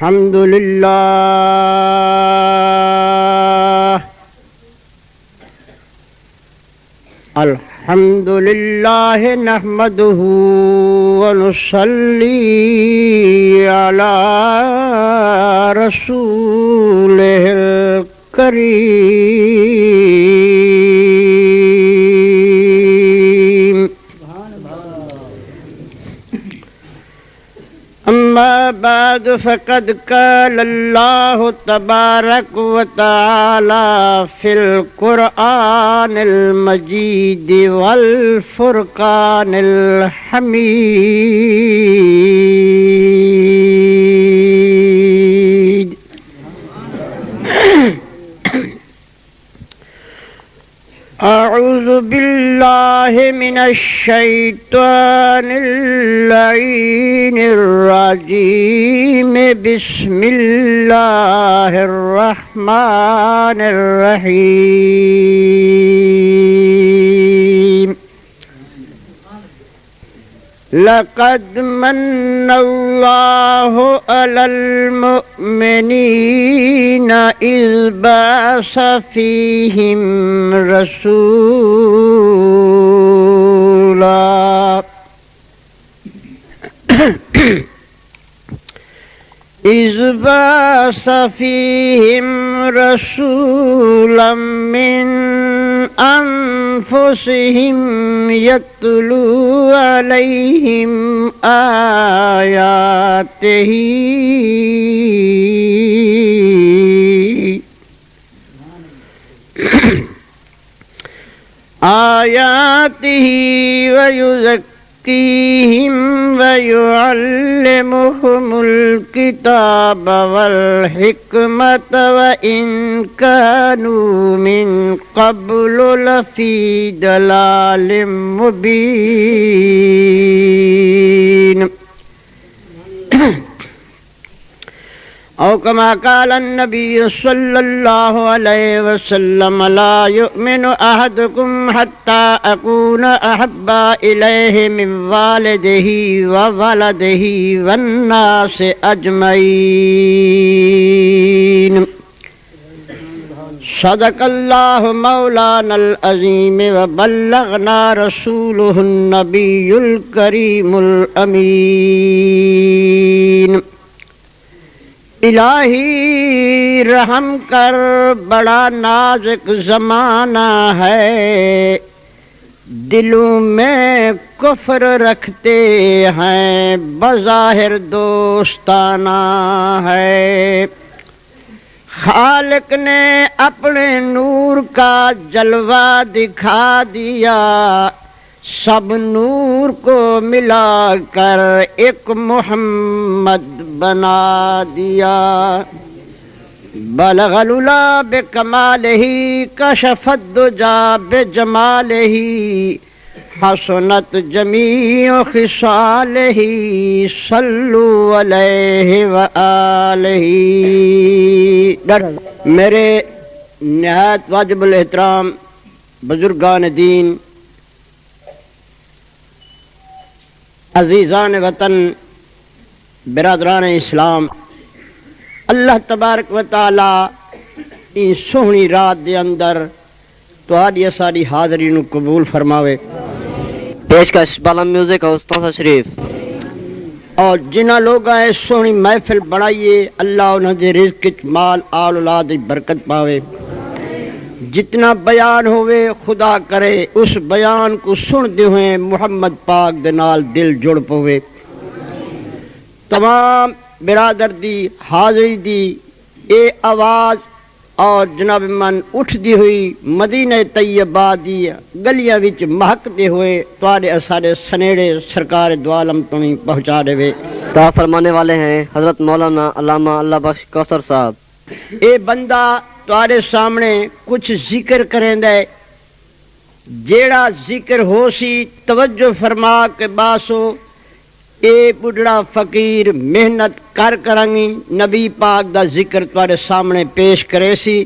الحمد لله الحمد لله نحمده ونصلي على رسوله الكريم أما بعد فقد قال الله تبارك وتعالى في القرآن المجيد والفرقان الحميد أعوذ بالله من الشيطان اللعين الرجيم بسم الله الرحمن الرحيم لقد من الله على المؤمنين إذ بعث فيهم رسولا إذ بعث فيهم رسولا من أنفسهم يتلو عليهم آياته ويزكيهم ويعلمهم الكتاب والحكمة وإن كانوا من قبل لفي ضلال مبين أو كما قال النبي صلى الله عليه وسلم لا يؤمن أحدكم حتى أكون أحب إليه من والده وولده والناس أجمعين صدق الله مولانا العظيم وبلغنا رسوله النبي الكريم الأمين الہی رحم کر بڑا نازک زمانہ ہے دلوں میں کفر رکھتے ہیں بظاہر دوستانہ ہے خالق نے اپنے نور کا جلوہ دکھا دیا سب نور کو ملا کر ایک محمد بنا دیا بلغ العلا بکمالہ کشف الدجا بجمالہ حسنت جمیع خصالہ صلوا علیہ وآلہ میرے نہایت واجب الاحترام بزرگان دین عزیزان وطن برادران اسلام اللہ تبارک و تعالی ان سونی رات دے اندر تہاڈی ساری حاضری نو قبول فرماوے پیشکش بالا میوزک ہاؤس توسا شریف اور جنہاں لوگاں اس سونی محفل بنائیے اللہ انہاں دے رزق وچ مال آل اولاد وچ برکت پاوے جتنا بیان ہوئے خدا کرے اس بیان کو سنتے ہوئے محمد پاک دے نال دل جڑ پوے تمام برادر دی حاضری دی اے آواز اور جناب من اٹھدی ہوئی مدینہ طیبہ دی گلیاں وچ مہکتے ہوئے تواڈے سارے سنیڑے سرکار دو عالم تھی پہنچا دے تا فرمانے والے ہیں حضرت مولانا علامہ اللہ بخش کوثر صاحب اے بندہ تواڈے سامنے کچھ ذکر کریں دے جیڑا ذکر ہو سی توجہ فرما کے باسو اے بڑھڑا فقیر محنت کرنگی نبی پاک دا ذکر تواڈے سامنے پیش کرے سی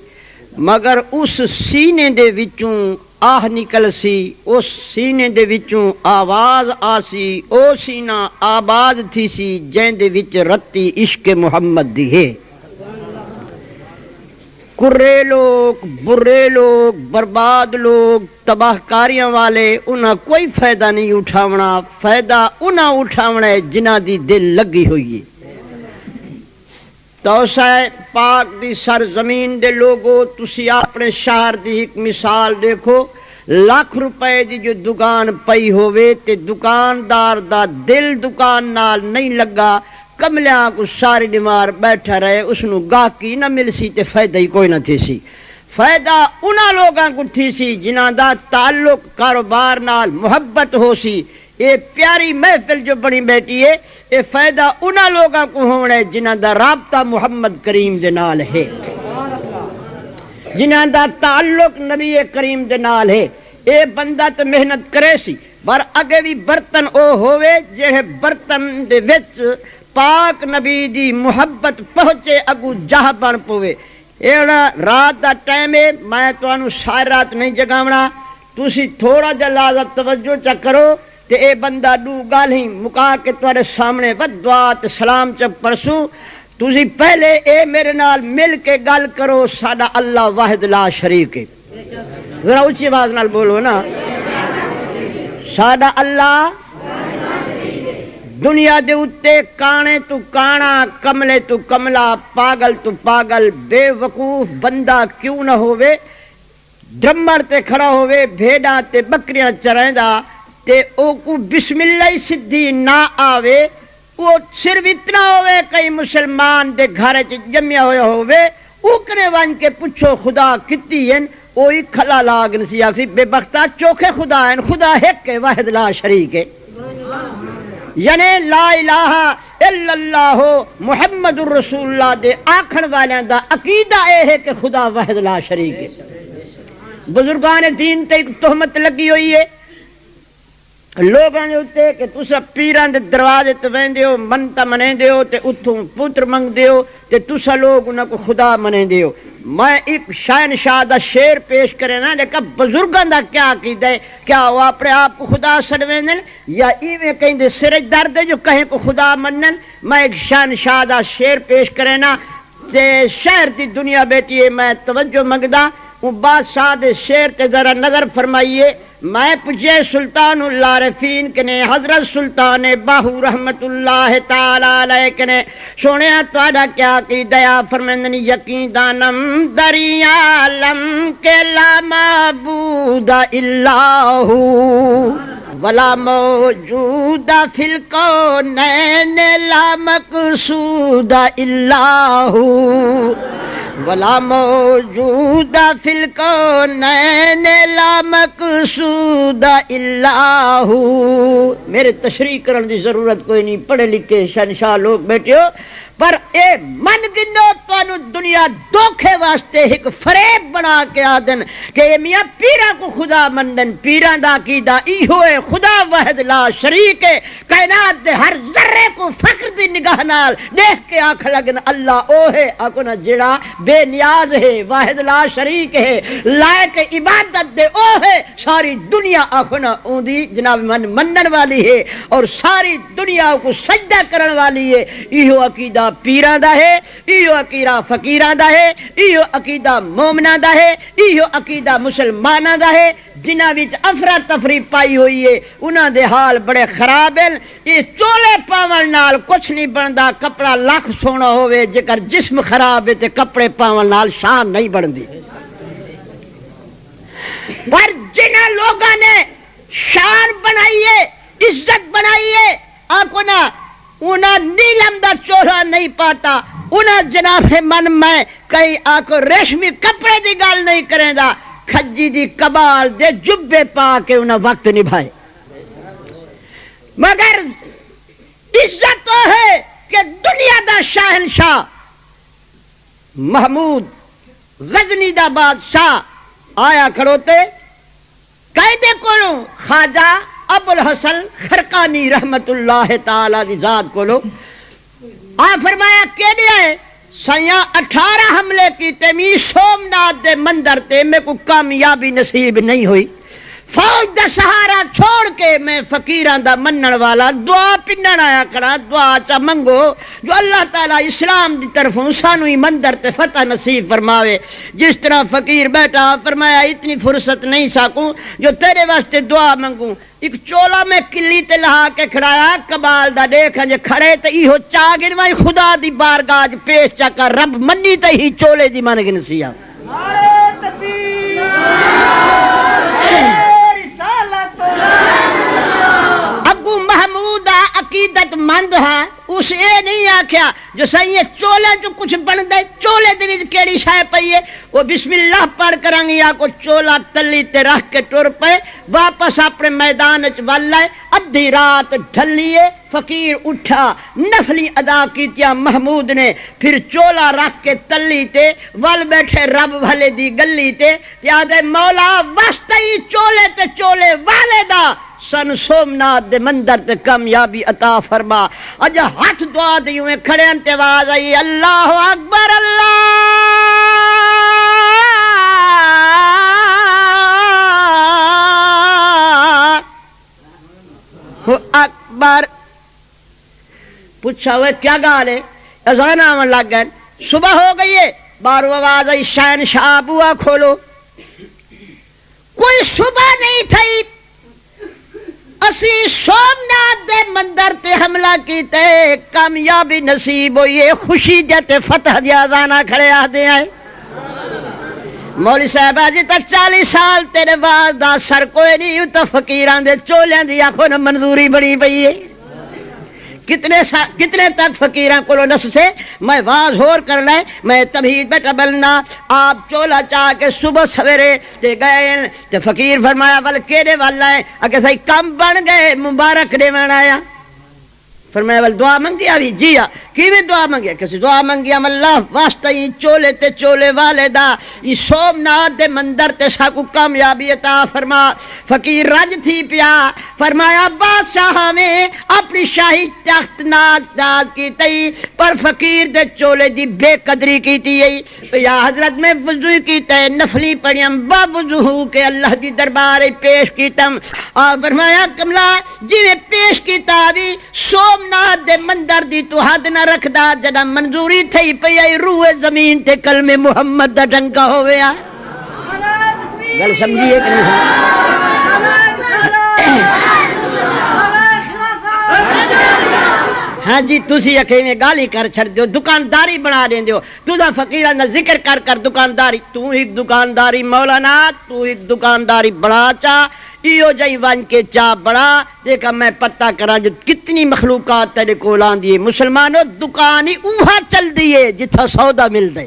مگر اس سینے دے وچوں آہ نکل سی اس سینے دے وچوں آواز آسی او سینہ آباد تھی سی جین دے وچ رتی عشق محمد دی ہے کرے لوگ برے لوگ برباد لوگ تباہ کاریاں والے انہاں کوئی فائدہ نہیں اٹھاونا فائدہ انہاں اٹھاونا ہے جنہاں دی دل لگی ہوئی ہے توسع پاک دی سرزمین دے لوگو تسی اپنے شہر دی ایک مثال دیکھو لاکھ روپے دی جو دکان پئی ہوئے تے دکاندار دا دل دکان نال نہیں لگا کملیاں کو ساری نمار بیٹھا رہے اس نو گاہکی نہ مل سی تے فائدہ ہی کوئی نہ تھی سی فائدہ انہاں لوگاں کو تھی سی جنہاں دا تعلق کاروبار نال محبت ہو سی اے پیاری محفل جو بنی بیٹھی ہے اے فائدہ انہاں لوگاں کو ہونا ہے جنہاں دا رابطہ محمد کریم دے نال ہے جنہاں دا تعلق نبی کریم دے نال ہے اے بندہ تو محنت کرے سی پر اگے بھی برتن او ہوئے جڑے برتن دے وچ پاک نبی دی محبت پہنچے اگو جاہ بن پوے ایڑا رات دا ٹائم ہے میں تانوں ساری رات نہیں جگاونا تسی تھوڑا جا لازت توجہ چا کرو تے اے بندہ دو گالیں مکا کے تواڈے سامنے ود دعا تے سلام چ پرسوں تسی پہلے اے میرے نال مل کے گل کرو ساڈا اللہ واحد لا شریک ہے ذرا اونچی آواز نال بولو نا ساڈا اللہ دنیا دے اتے کانے تو کانا کملے تو کملا پاگل تو پاگل بے وقوف بندہ کیوں نہ ہوئے درمر تے کھڑا ہوئے بھیڑاں تے بکریاں چرائندہ تے او کو بسم اللہ سدھی نہ آوے وہ صرف اتنا ہوئے کئی مسلمان دے گھر جمعہ ہوئے ہوئے اوکنے وان کے پچھو خدا کتی ہیں اوہی کھلا لاغن سی آکسی بے بختہ چوکھے خدا ہیں خدا ایک کے واحد لا شریک ہے یعنی لا الہ الا اللہ محمد الرسول اللہ دے آکھن والیاں دا عقیدہ اے ہے کہ خدا واحد لا شریک ہے بزرگان دین تے ایک تہمت لگی ہوئی ہے لوگاں نے ہوتے کہ تسا پیران دے دروازے تے ویندے ہو منتا منیندے ہو تے اتھوں پتر منگدے ہو تے تسا لوگ انہاں کو خدا منیندے ہو میں ایک شہنشاہ دا شعر پیش کرے نا لیکن بزرگاں دا کیا عقیدہ ہے کیا وہ اپنے آپ کو خدا سڑویندن یا ایویں کہیں دے سرج درد جو کہیں کو خدا منن میں ایک شہنشاہ دا شعر پیش کرے نا تے شہر دی دنیا بیٹی ہے میں توجہ منگدا وہ بادشاہ دے شعر تے ذرا نظر فرمائیے میں پوچھے سلطان العارفین کنے حضرت سلطان باہو رحمت اللہ تعالی علیہ کنے سونیا تواڈا کیا عقیدہ فرمندن یقین دانم دریا عالم کے لا معبود الا ہو ولا موجود فی الکونین لا مقصود الا ہو ولا موجود فی الکونین لا مقصود الا ہو میرے تشریح کرن دی ضرورت کوئی نہیں پڑھے لکھے شہنشاہ لوگ بیٹھے ہو پر اے من گنو تانوں دنیا دھوکھے واسطے ایک فریب بنا کے آدن کہ یہ میاں پیرا کو خدا مندن پیران دا عقیدہ ایہو ہے خدا واحد لا شریک ہے کائنات دے ہر ذرے کو فخر دی نگاہ نال دیکھ کے آنکھ لگن اللہ او ہے آکو نا جڑا بے نیاز ہے واحد لا شریک ہے لائق عبادت دے او ہے ساری دنیا آکو نا اون دی جناب منن والی ہے اور ساری دنیا کو سجدہ کرن والی ہے ایہو عقیدہ پیران دا ہے ایہو عقیدہ فقیران دا ہے ایہو عقیدہ مومنان دا ہے ایہو عقیدہ مسلمانان دا ہے جنہاں وچ افرا تفری پائی ہوئی ہے انہاں دے حال بڑے خراب ہیں یہ چولے پاون نال کچھ نہیں بندا کپڑا لاکھ سونا ہوئے جکر جسم خراب ہے تے کپڑے پاون نال شان نہیں بندی پر جنہاں لوگاں نے شان بنائیے عزت بنائیے آکو نا انہاں نیلم دا چولا نہیں پاتا انہاں جناب من میں کئی آکو ریشمی کپڑے دی گال نہیں کریں دا کھجی دی کبال دے جبے پا کے انہاں وقت نبھائے مگر عزت تو ہے کہ دنیا دا شہنشاہ محمود غزنی دا بادشاہ آیا کھڑوتے قائدے کولوں خواجہ ابو الحسن خرقانی رحمت اللہ تعالی دی ذات کولو آ فرمایا کہ دیا ہے سیاں 18 حملے کیتے می سومناتھ دے مندر تے میں کو کامیابی نصیب نہیں ہوئی فوج دا سہارا چھوڑ کے میں فقیراں دا منن والا دعا پنن آیا کڑا دعا چا منگو جو اللہ تعالی اسلام دی طرفوں سانو ہی مندر تے فتح نصیب فرماوے جس طرح فقیر بیٹھا فرمایا اتنی فرصت نہیں ساکوں جو تیرے واسطے دعا منگوں ایک چولا میں کلی تے لہا کے کھڑایا کبال دا دیکھا جے کھڑے تے ایہو چاگن میں خدا دی بارگاہ پیش چا کر رب منی تے ہی چولے دی من گنسیا نعرہ تکبیر ابو محمود عقیدت مند ہے اس اے نہیں آکھیا جو سہی چولے جو کچھ بن دے چولے دے وچ کیڑی شے پئی ہے وہ بسم اللہ پڑھ کرانگی یا کو چولا تلی تے رکھ کے ٹر پے واپس اپنے میدان وچ ول لائے ادھی رات ڈھلیے فقیر اٹھا نفلی ادا کیتیا محمود نے پھر چولا رکھ کے تلی تے ول بیٹھے رب والے دی گلی تے یاد مولا واسطے چولے تے چولے والے دا سن سومناتھ دے مندر تے کامیابی عطا فرما اج ہاتھ دعا دیوں کھڑے انتے آواز آئی اللہ اکبر اللہ اکبر پوچھا ہوئے کیا گال ہے اذان آمن لگ گئے صبح ہو گئی ہے بارو آواز آئی شہنشاہ بوا کھولو کوئی صبح نہیں تھی اسی سومناتھ دے مندر تے حملہ کیتے کامیابی نصیب ہوئی ہے خوشی جاتے فتح دیا زانا کھڑے آدھے آئے مولی صاحب آجی تا 40 سال تیرے باز دا سر کوئی نہیں ہوں تا فقیران دے چولیاں دی آنکھوں نے منظوری بڑی پئی ہے کتنے تک فقیران کو نفس سے میں واز ہور کر لائے میں تبہید بیٹا بلنا آپ چولا چاہ کے صبح سویرے تے گئے تے فقیر فرمایا ول کیڑے والا ہے اگر صحیح کم بن گئے مبارک دے من آیا فرمایا ول دعا منگی آوی جی کیویں دعا منگی کسی دعا منگی ہم اللہ واسطہ ہی چولے تے چولے والے دا یہ سومناتھ دے مندر تے ساکو کامیابی عطا فرما فقیر رج تھی پیا فرمایا بادشاہ میں اپنی شاہی تخت ناز کی تئی پر فقیر دے چولے دی بے قدری کی تی یا حضرت میں وضو کی تے نفلی پڑھیم با وضو ہو کے اللہ دی دربار پیش کیتم اور فرمایا کملا جی میں پیش کیتا بھی سومناتھ دے مندر دی تو حد نہ رکھدا جڑا منظوری تھی پئی ائی روح زمین تے کلمے محمد دا ڈنکا ہویا گل سمجھیے کہ نہیں ہاں جی تسی اکھے میں گالی کر چھڑ دیو دکانداری بنا دیں دیو تُدا فقیران دا ذکر کر کر دکانداری تو ایک دکانداری مولانا تو ایک دکانداری بڑا چا ایو جائی وان کے چاہ بڑا دیکھا میں پتہ کرا جو کتنی مخلوقات تیرے کو لان دیئے مسلمانوں دکانی اوہا چل دیئے جتھا سودا مل دے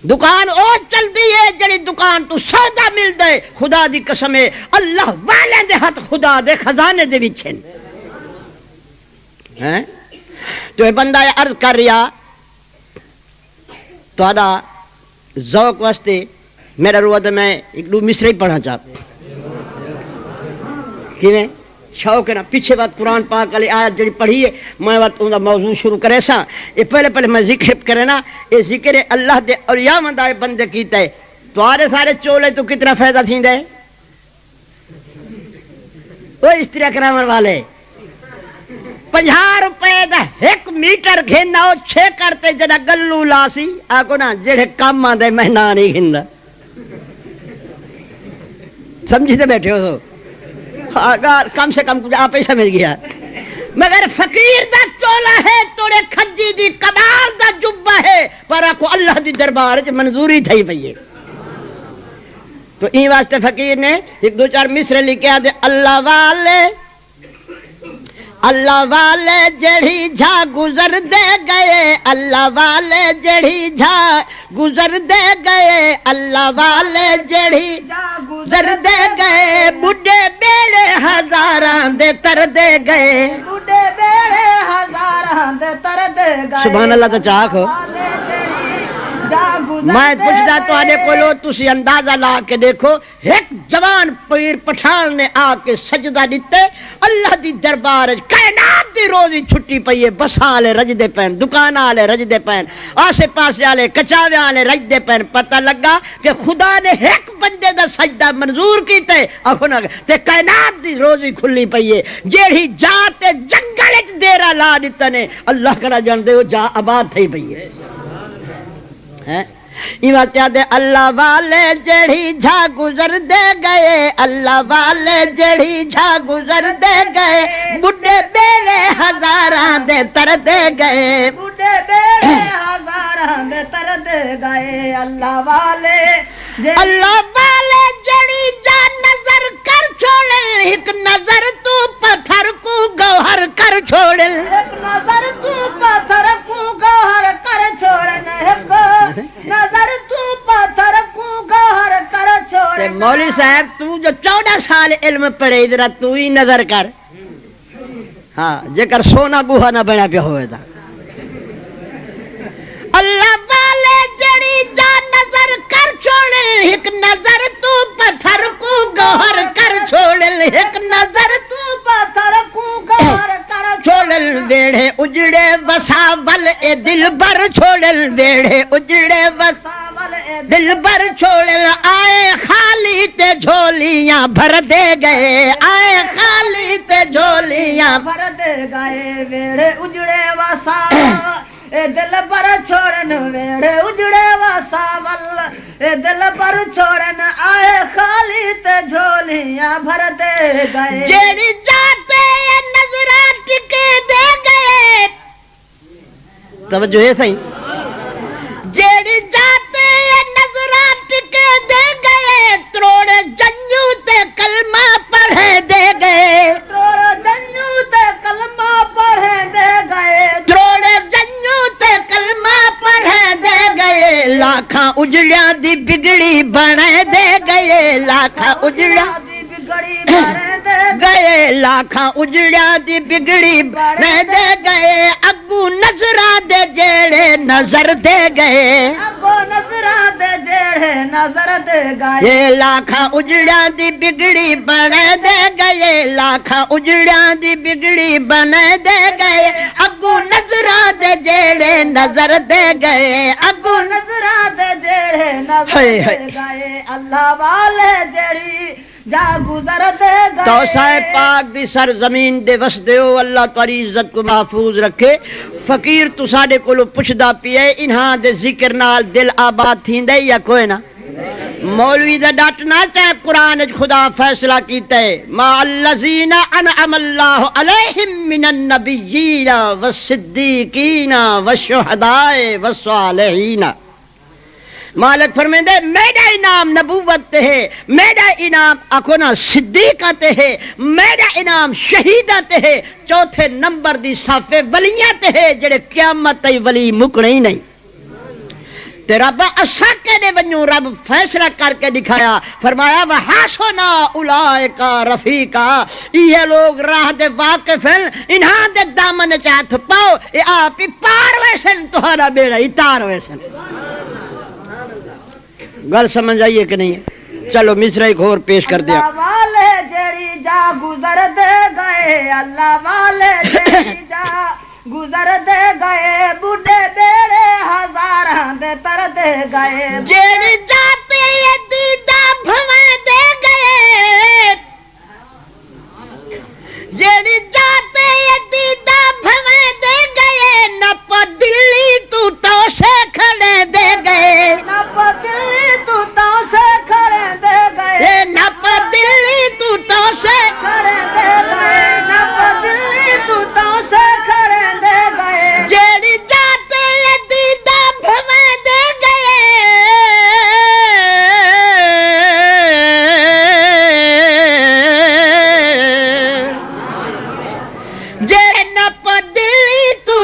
دکان او چل دیئے جڑی دکان تو سودا مل دے خدا دی قسم ہے اللہ والے دے ہاتھ خدا دے خزانے دے وچھن تو یہ بندہ عرض کر رہا تو آدھا ذوق واسطے میرا روح میں ایک دو مصرے پڑھا چاہتا کیویں شوق ہے نا پیچھے بات قرآن پاک علی آیت جڑی پڑھی ہے میں وقت ان کا موضوع شروع کرے سا یہ پہلے میں ذکر کرے نا یہ ذکر اللہ دے اولیاء مندائے بندے کیتا ہے تو آرے سارے چولے تو کتنا فائدہ تھی دے وہ اس طرح کرامر والے 50 روپے دا 1 میٹر گھننا ہو 6 کرتے جڑا گلو لاسی آکو نا جڑے کام آدھے میں نہ نہیں گھننا سمجھتے بیٹھے ہو تو کم سے کم کچھ آپ ہی سمجھ گیا مگر فقیر دا چولا ہے توڑے کھجی دی کبال دا جبہ ہے پر آکو اللہ دی دربار منظوری تھی پئیے تو این واسطے فقیر نے 1-2-4 مصرے لکھے آدھے اللہ والے جڑی جھا گزر دے گئے اللہ والے جڑی جھا گزر دے گئے اللہ والے جڑی گزر دے گئے بڈھے بیڑے ہزاراں دے تر دے گئے بڈھے بیڑے ہزاراں دے تر دے گئے سبحان اللہ تو چاک ہو جا میں پوچھدا تواڈے کولو تسی اندازہ لا کے دیکھو ایک جوان پیر پٹھان نے آ کے سجدہ دتے اللہ دی دربار وچ کائنات دی روزی چھٹی پئی ہے بساں والے رجدے پین دکاناں والے رجدے پین آسے پاسے والے کچاویاں والے رجدے پین پتہ لگا کہ خدا نے ایک بندے دا سجدہ منظور کیتا ہے آکھو نا تے کائنات دی روزی کھلی پئی ہے جیڑی جا تے جنگل وچ ڈیرا لا دتا نے اللہ کڑا جاندے ہو جا آباد تھئی پئی ہے ایوہ کیا دے اللہ والے جڑی جھا گزر دے گئے اللہ والے جڑی جھا گزر دے گئے بڑھے بیڑے ہزاراں دے تر دے گئے بڑھے بیڑے ہزاراں دے تر دے گئے اللہ والے جڑی جا نظر کر چھوڑل ایک نظر تو پتھر کو گوہر کر چھوڑل ایک نظر تو پتھر کو گوہر کر چھوڑن ایک نظر تو پتھر کو گوہر کر چھوڑن مولوی صاحب تو جو 14 سال علم پڑھے ادھر تو ہی نظر کر ہاں جے کر سونا گوہا نہ بنا پیا ہوئے تھا اللہ والے جڑی جا نظر کر چھوڑے ایک نظر تو پتھر کو گوہر کر چھوڑے ایک نظر تو پتھر کو گوہر کر چھوڑے ویڑے اجڑے وساول اے دل بر چھوڑے ویڑے اجڑے وساول اے دل بر چھوڑے آئے خالی تے جھولیاں بھر دے گئے آئے خالی تے جھولیاں بھر دے گئے ویڑے اجڑے وساول اے دل پر چھوڑن ویڑے اجڑے وساول اے دل پر چھوڑن آئے خالی تے جھولیاں بھر دے گئے جیڑی جاتے نظرہ ٹکے دے گئے توجہ ہے صحیح جیڑی جاتے نظرہ ٹکے دے گئے تروڑے جنجو تے کلمہ پڑھے دے گئے تروڑے جنجو تے کلمہ پڑھے دے گئے تروڑے جنجو تے کلمہ پڑھے دے گئے لاکھاں اجڑیاں دی بگڑی بنے دے گئے لاکھاں اجڑیاں دی بگڑی بنے دے گئے لاکھاں اجڑیاں دی بگڑی بنے دے گئے اگو نظرہ دے جیڑے نظر دے گئے اگو نظرہ دے جیڑے نظر دے گئے یہ لاکھاں اجڑیاں دی بگڑی بنے دے گئے لاکھاں اجڑیاں دی بگڑی بنے دے گئے اگو نظرہ دے جیڑے نظر دے گئے اگو نظرہ دے جیڑے نظر دے گئے اللہ والے جیڑی جا گزر دے گئے توسائے پاک دی سرزمین دے وسدے ہو اللہ تاری عزت کو محفوظ رکھے فقیر تو ساڑے کولو پچھدا پیئے انہاں دے ذکر نال دل آباد تھیندے یا کوئی نا مولوی دا ڈاٹنا چاہے قرآن خدا فیصلہ کیتا ہے ما الذین انعم اللہ علیہم من النبیین والصدیقین والشہداء والصالحین مالک فرمیندے میرا انعام نبوت تے ہے میرا انعام اکونا صدیقت ہے میرا انعام شہیدت ہے چوتھے نمبر دی صافے ولیت ہے جڑے قیامت تے ولی مکنے ہی نہیں تے رب اسا کے دے ونجو رب فیصلہ کر کے دکھایا فرمایا وحاسنا اولائکا رفیقا یہ لوگ راہ دے واقف ہیں انہاں دے دامن چاہت پاؤ اے آپ ہی پار ویسن تہارا بیڑا ہی تار ویسن گل سمجھ آئیے کہ نہیں ہے چلو مصرع ایک اور پیش کر دیا اللہ والے جڑی جا گزر دے گئے اللہ والے جڑی جا گزر دے گئے بڑھے بیڑے ہزاراں دے تر دے گئے جیڑی جاتے یہ دیدہ بھویں دے گئے جیڑی جاتے یہ دیدہ بھویں دے گئے نپ دلی تو سے کھڑے دے گئے نپ دلی تو سے کھڑے دے گئے نپ دلی تو سے کھڑے دے گئے نپ دلی تو سے کھڑے دے گئے جیڑی جاتے یہ دیدہ بھویں دے گئے جیڑے نپ دلی تو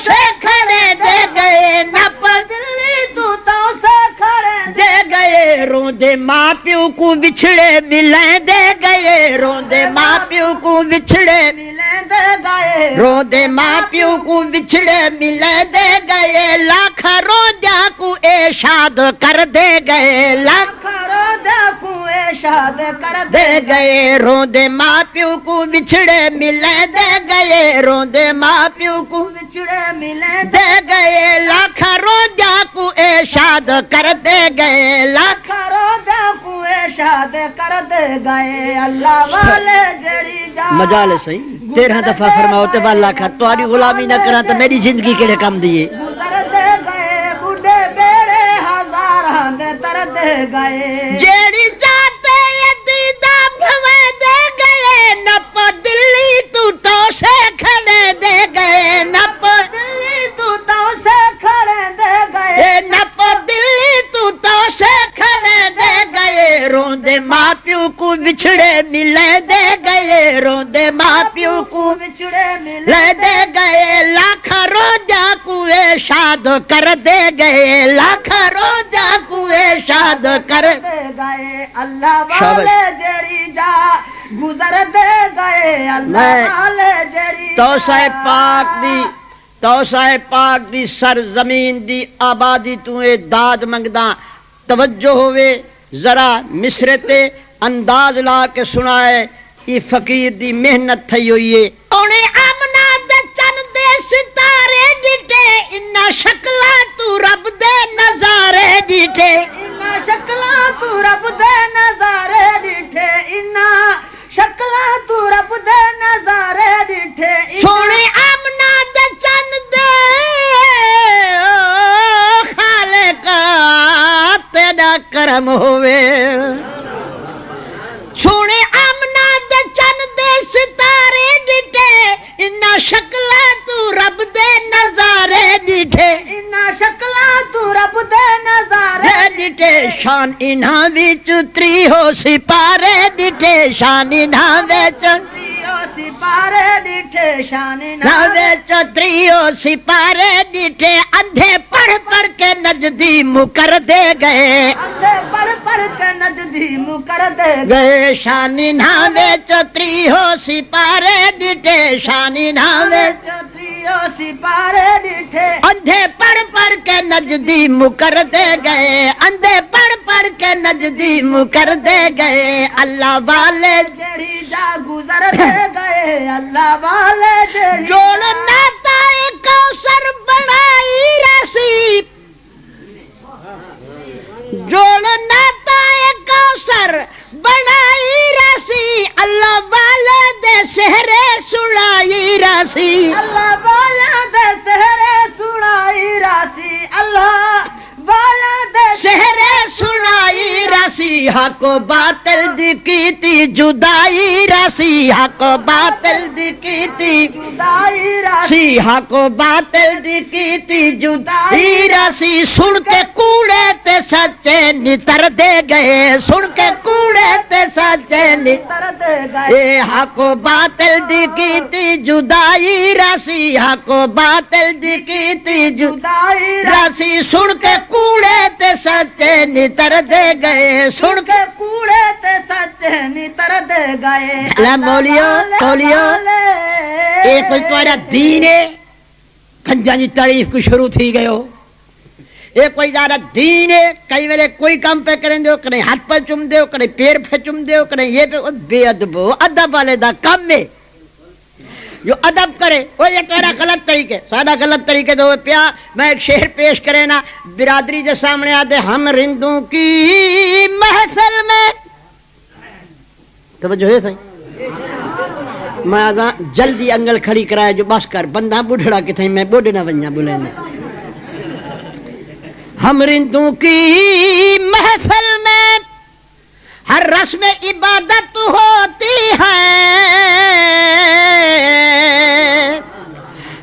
سے کھڑے دے گئے نپ دلی تو سے کھڑے دے گئے روندے ماں پیو کو بچھڑے ملیں دے گئے روندے ماں پیو کو بچھڑے ملے دے گئے روندے ماں پیو کو بچھڑے ملیں دے گئے لاکھ روندیاں کو اے شاد کر دے گئے لاکھ روندے کو شاد کر دے گئے روندے ماں پیو کو بچھڑے ملے دے گئے روندے ماں پیو کو بچڑے ملے دے گئے لاکھ روندہ کو شاد کر دے گئے لاکھ روندے کو شاد کر دے گئے اللہ والے جڑی جا مجال صحیح 13 دفعہ فرماؤ تے والا کھا تاری غلامی نہ کراں تو میری زندگی کیڑے کام دیے گزر دے گئے بوڑھے بیڑے ہزاراں دے تر دے گئے جیڑی جاتے دیدہ بھوے دے گئے نپ دلی تو سے کھڑے دے گئے نپ دلی تو سے کھڑے دے گئے نپ دلی تو سے کھڑے دے گئے روندے ماں پیو کو بچھڑے ملے دے گئے روندے ماں پیو کو بچڑے ملے لے دے گئے لاکھ روزہ کو شاد کر دے گئے لاکھ روزہ کو شاد کر دے گئے اللہ والے جڑی جا گزر دے گئے اللہ والے جڑی توسع پاک دی سرزمین دی آبادی تو داد منگدا توجہ ہوئے ذرا مصرے تے انداز لا کے سنائے یہ فقیر دی محنت تھی ہوئی ہے اونے آمنا دے چن دے ستارے ڈٹے انہا شکلہ تو رب دے نظارے ڈٹے انہا شکلہ تو رب دے نظارے ڈٹھے انہا شکلہ تو رب دے نظارے ڈٹھے سونے آمنا دے چن دے خالقہ تیرا کرم ہوئے سونے آمنا دے چن دے ستارے ڈٹے انہا شکلہ تو رب دے نظارے ڈٹے انہا شکلہ تو رب دے نظارے ڈٹے شان انہا وچ تری ہو سپارے ڈٹے شان انہا وچ سپارے ڈٹھے شان نہ وچ تری ہو سپارے ڈٹے اندھے پڑھ پڑھ کے نجدی مکر دے گئے اندھے پڑھ پڑھ کے نجدی مکر دے گئے شانی نہ وچ تری ہو سپارے ڈٹے شانی نہ وچ چتریو سپارے ڈٹھے اندھے پڑھ پڑھ کے نجدی مکر دے گئے اندھے پڑھ پڑھ کے نجدی مکر دے گئے اللہ والے جڑی جا گزر دے گئے اللہ والے جڑی جوڑ ناتا کوثر بڑائی رسی جوڑ ناتا کوثر بڑائی رسی اللہ والے دے سہرے سڑائی رسی اللہ والا دے سہرے سنائی راسی اللہ والا دے سہرے سڑائی رسی حق و باطل دی کیتی جدائی رسی حق و باطل دی کیتی جدائی راسی سی حق و باطل دی کیتی جدائی رسی سن کے کوڑے تے سچے نتر دے گئے سن کے کوڑے تے سچے نتر تر دے گئے اے حق و باطل دی کیتی جدائی رسی حق و باطل دی کیتی جدائی رسی سن کے کوڑے تے سچے نتر دے گئے سن کے کے کوڑے تے سچے نتر دے گئے لا مولیو اے کوئی تمہارا دین ہے کھنجاں دی تعریف کو شروع تھی گئے ہو اے کوئی زیادہ دین ہے کئی ویلے کوئی کام پہ کریں دے ہو کہیں ہاتھ پہ چم دے ہو کہیں پیر پہ چم دے ہو کہیں یہ پہ بے ادب ہو ادب والے دا کام میں جو ادب کرے وہ یہ تیرا غلط طریقے سادہ غلط طریقے دو پیا میں ایک شعر پیش کرے نا برادری کے سامنے آتے ہم رندوں کی محفل میں توجہ ہے صحیح میں آگا جلدی انگل کھڑی کرائے جو بس کر بندہ بڑھڑا کی تھا میں بوڑھ نہ بنیا بولے نے ہم رندوں کی محفل میں ہر رسم عبادت ہوتی ہے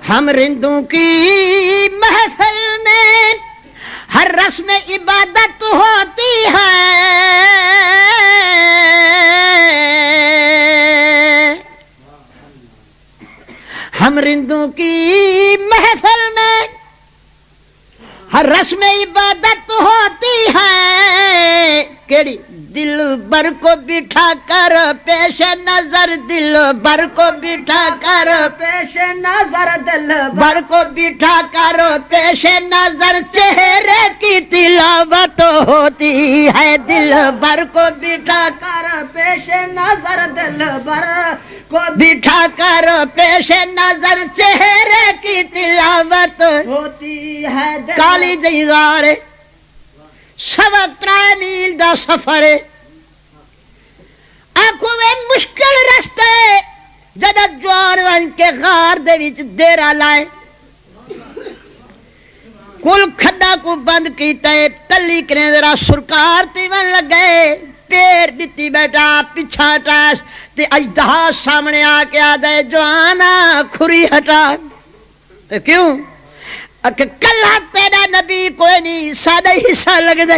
ہم رندوں کی محفل میں ہر رسم عبادت ہوتی ہے ہم رندوں کی محفل میں ہر رسم عبادت ہوتی ہے کیڑی دل بر کو بٹھا کر پیش نظر دل بر کو بٹھا کر پیش نظر دل بر کو بٹھا کر پیش نظر چہرے کی تلاوت ہوتی ہے دل بر کو بٹھا کر پیش نظر دل بر کو بٹھا کر پیش نظر چہرے کی تلاوت ہوتی ہے دل کالی جئی غار سوا 3 میل دا سفر آنکھوں میں مشکل رستے جدہ جوان ون کے غار دے وچ دیرا لائے کل کھڈا کو بند کیتا ہے تلی کریں ذرا سرکار تیون لگے پیر دیتی بیٹا پچھا ٹاس تے اجدہا سامنے آکے آدھے جوانا کھری ہٹا کیوں کہ کلہ تیرا نبی کوئی نہیں سادہ حصہ لگ دے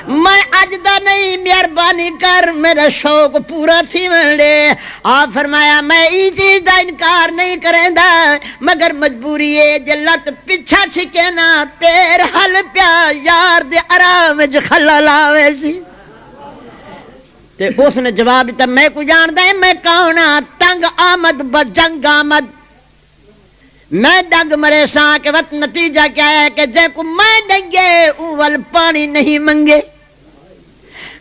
میں اجدہ نہیں مہربانی کر میرا شوق پورا تھی ملے آپ فرمایا میں ای چیز دا انکار نہیں کریں دا مگر مجبوری ہے جلت پچھا چھکے نا پیر حل پیا یار دے آرام جخلا لاوے سی تے اس نے جواب دیتا میں کو جان دے میں کہونا تنگ آمد بجنگ آمد میں ڈنگ مرے ساں کہ وقت نتیجہ کیا ہے کہ جے کو میں ڈنگے اول پانی نہیں منگے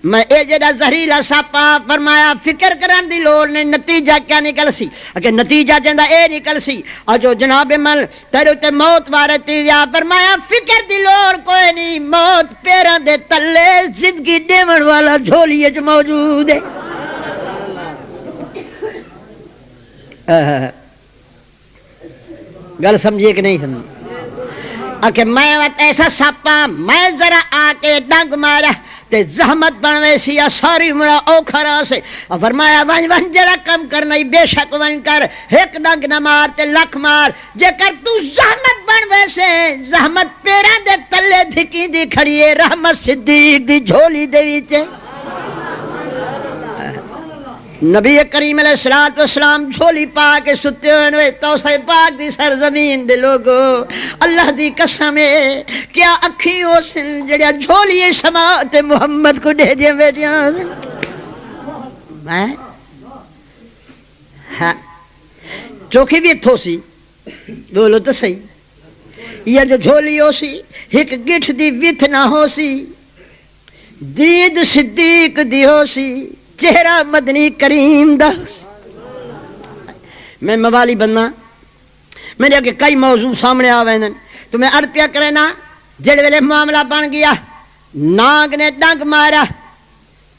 میں اے جڑا زہریلا ساپا فرمایا فکر کرن دی لوڑ نے نتیجہ کیا نکل سی اگر نتیجہ جندا اے نکل سی اجو جناب مل تیرے تے موت وارتی یا فرمایا فکر دی لوڑ کوئی نہیں موت پیراں دے تلے زندگی دیون والا جھولی وچ موجود ہے گل سمجھیے کہ نہیں سمجھیے کہ میں وقت ایسا ساپا میں ذرا آ کے ڈنگ مارا تے زحمت بنوے سی ساری عمرہ اوکھا رہا سے فرمایا ون ون جڑا کم کرنا ہی بے شک ون کر ایک ڈنگ نہ مار تے لکھ مار جے کر تو زحمت بنوے سے زحمت پیرا دے تلے دھکی دی کھڑی ہے رحمت صدیق دی جھولی دے ویچے نبی کریم علیہ السلام جھولی پا کے ستے ہوئے توسے پاک دی سرزمین دے لوگو اللہ دی قسم ہے کیا اکھی ہو سن جڑیا جھولی سماعت محمد کو دے دیا بیٹیاں ہاں چوکھی بھی تھو سی بولو تو صحیح یہ جو جھولی ہو سی ایک گٹھ دی ویتھ نہ ہو سی دید صدیق دی ہو سی چہرہ مدنی کریم دا میں موالی بننا میرے آگے کئی موضوع سامنے آوے ہیں تو میں عرض پیا کرے نا جڑے ویلے معاملہ بن گیا ناگ نے ڈنگ مارا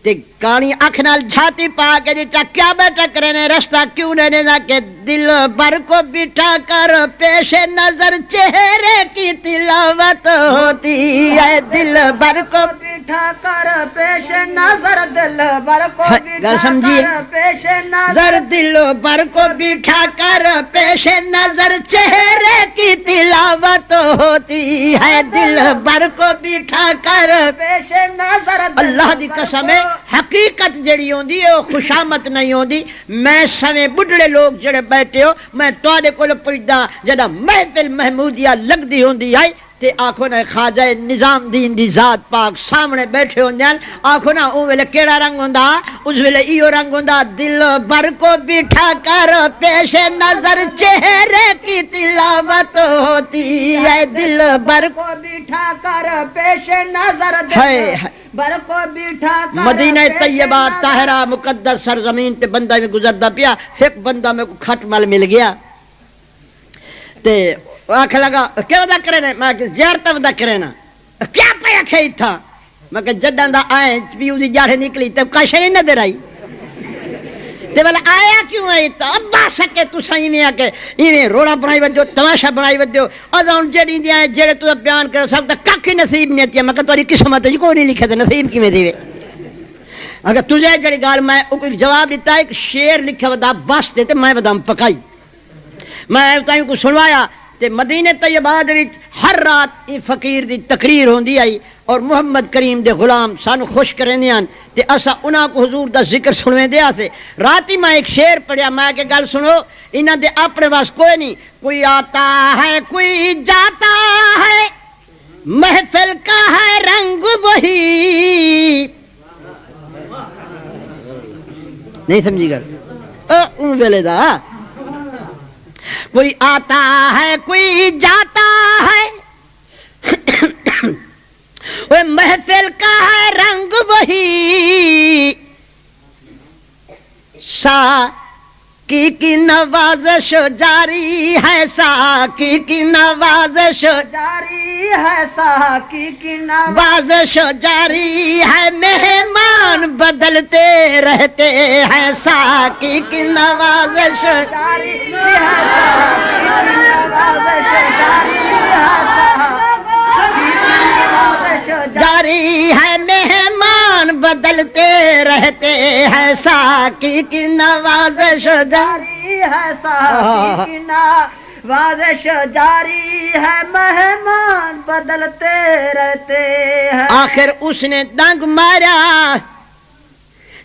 تے کانی اکھ نال جھاتی پا کے جیٹا کیا بیٹا کرے نے رستہ کیوں نے نا کہ دل بر کو بٹھا کر پیش نظر چہرے کی تلاوت ہوتی ہے دل بر کو بٹھا کر پیش نظر دل بر کو گل سمجھیے پیش نظر دل بر کو بٹھا کر پیش نظر چہرے کی تلاوت ہوتی ہے دل بر کو بٹھا کر پیش نظر اللہ دی قسم ہے حقیقت جڑی ہوندی ہے وہ خوشامت نہیں ہوندی میں سویں بڑھڑے لوگ جڑے بیٹھے ہو میں تواڈے کول پوچھدا جڑا محفل محمودیہ لگدی ہوندی ہے تے آکھو نا خواجہ نظام دین دی ذات پاک سامنے بیٹھے ہوندے آکھو نا او ویلے کیڑا رنگ ہوندا اس ویلے ایو رنگ ہوندا دل بر کو بٹھا کر پیش نظر چہرے کی تلاوت ہوتی ہے دل بر کو بٹھا کر پیش نظر ہے بر کو بٹھا کر مدینہ طیبہ طاہرہ مقدس سرزمین تے بندہ میں گزردا پیا ایک بندہ میں کو کھٹ مل مل گیا تے آنکھ لگا کیا ودا کرے نا میں کہ زیارتہ ودا کرے نا کیا پیا کھائی تھا میں کہ جدان دا آئے پیو دی جاڑے نکلی تے کاشے نہیں نظر آئی تے والا آیا کیوں آئی تا ابا سکے تو سائی میں آکے انہیں روڑا بنائی ودیو تماشا بنائی ودیو ادھاؤں جڑی دی آئے جڑے تو بیان کر سکتا کاکی نصیب نہیں آتی میں کہ تواری قسمت ہے کوئی نہیں لکھے تھے نصیب کی میں دیوے اگر تجھے جڑی گال میں ایک جواب دیتا ہے ایک شیر لکھا ودا بس دیتے میں ودا پکائی میں تائیں کو سنوایا تے مدینہ طیبہ وچ ہر رات فقیر دی تقریر ہوندی آئی اور محمد کریم دے غلام سانو خوش کرنے آن تے اسا انہاں کو حضور دا ذکر سنویں دیا سے راتی میں ایک شعر پڑھیا میں کہ گل سنو انہاں دے اپنے واس کوئی نہیں کوئی آتا ہے کوئی جاتا ہے محفل کا ہے رنگ وہی نہیں سمجھی گل ان ویلے دا کوئی آتا ہے کوئی جاتا ہے وہ محفل کا ہے رنگ وہی ساقی کی نوازش جاری ہے ساقی کی نوازش جاری ہے ساقی کی نوازش جاری ہے مہمان بدلتے رہتے ہیں ساقی کی نوازش جاری ہے ساقی کی نوازش جاری ہے جاری ہے مہمان بدلتے رہتے ہیں ساقی کی نوازش جاری ہے ساقی کی نوازش جاری ہے مہمان بدلتے رہتے ہیں آخر اس نے ڈنگ مارا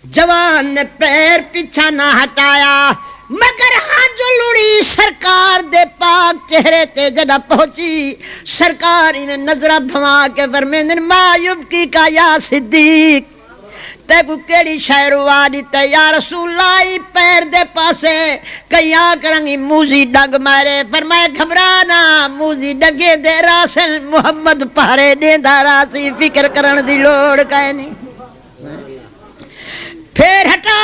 جوان نے پیر پیچھا نہ ہٹایا مگر ہاں جو لڑی سرکار دے پاک چہرے تے جڑا پہنچی سرکار انہیں نظرہ بھما کے فرمیندن ما یبکی کا یا صدیق تے کو کیڑی شہر وادی تے یا رسول اللہ پیر دے پاسے کئی آکرنگی موزی ڈنگ مارے فرمائے گھبرانا موزی ڈگے دے راسل محمد پارے دے داراسی فکر کرن دی لوڑ کہے نہیں پھر ہٹا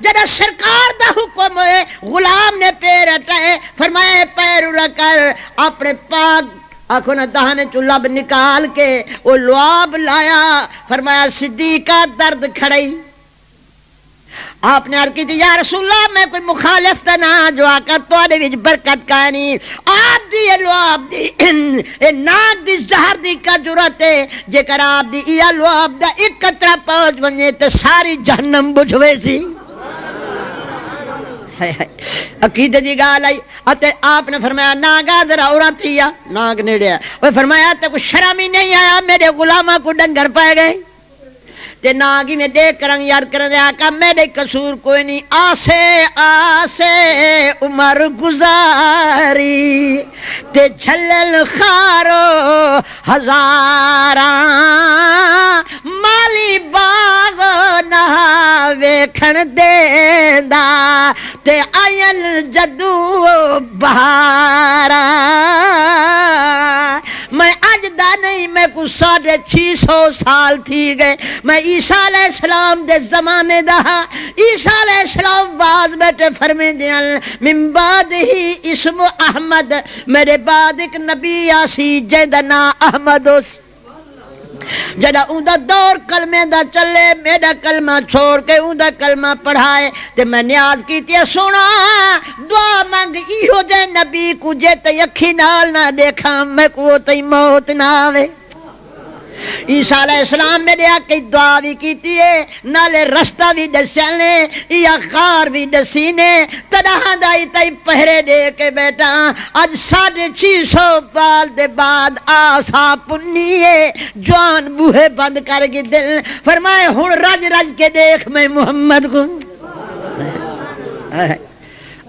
جدا سرکار دا حکم ہے غلام نے پیر ہٹائے فرمائے پیر اڑا کر اپنے پاک آنکھوں نے دہانے چو لب نکال کے وہ لعاب لایا فرمایا صدیقہ درد کھڑائی آپ نے عرض کی تھی یا رسول اللہ میں کوئی مخالف تھا نا جو آقا توڑے وچ برکت کہانی آپ دی یہ لعاب دی اے ناک دی زہر دی کا جرات ہے جے کر آپ دی یہ لعاب دا ایک قطرہ پہنچ ونجے تے ساری جہنم بجھوے سی عقیدے دی گال آئی اتے آپ نے فرمایا ناگا ذرا اورا تھیا ناگ نیڑے وہ فرمایا تے کوئی شرم ہی نہیں آیا میرے غلامہ کو ڈنگر پائے گئے تے ناگی میں دیکھ کرنگ یار کرن دے آقا میرے قصور کوئی نہیں آسے آسے عمر گزاری تے جھلل خارو ہزاراں مالی باغ نہ ویکھن دیندا تے آئل جدو بہاراں میں اج دا نہیں میں کو 650 سال تھی گئے میں عیسیٰ علیہ السلام دے زمانے دا عیسیٰ علیہ السلام باز بیٹے فرمے دیاں من بعد ہی اسم احمد میرے بعد ایک نبی آسی جیدہ نا احمد جڑا اوندا دور کلمے دا چلے میرا کلمہ چھوڑ کے اوندا کلمہ پڑھائے تے میں نیاز کیتی ہے سونا دعا مانگ ایہو جے نبی کو جے تے اکھی نال نہ دیکھا میں کو تے موت نہ آوے عیسیٰ علیہ السلام میرے آکے دعا بھی کیتی ہے نالے رستہ بھی دسیانے یا خار بھی دسینے تڑاہ دائی تائی پہرے دے کے بیٹا آج 650 سال دے بعد آسا پنیے جوان بوہے بند کر کے دل فرمائے ہن رج رج کے دیکھ میں محمد کو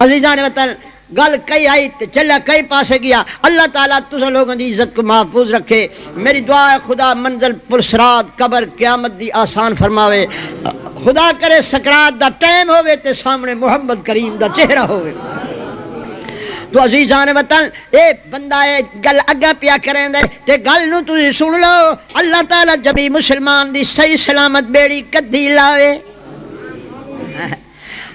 عزیزان وطن گل کئی آئی چلا کئی پاسے گیا اللہ تعالیٰ تسا لوگوں دی عزت کو محفوظ رکھے میری دعا ہے خدا منزل پرسرات قبر قیامت دی آسان فرماوے خدا کرے سکرات دا ٹائم ہوئے تے سامنے محمد کریم دا چہرہ ہوئے تو عزیزان وطن اے بندہ اے گل اگا پیا کریں دے تے گل نو تو سن لو اللہ تعالیٰ جبھی مسلمان دی صحیح سلامت بیڑی کدھی لاوے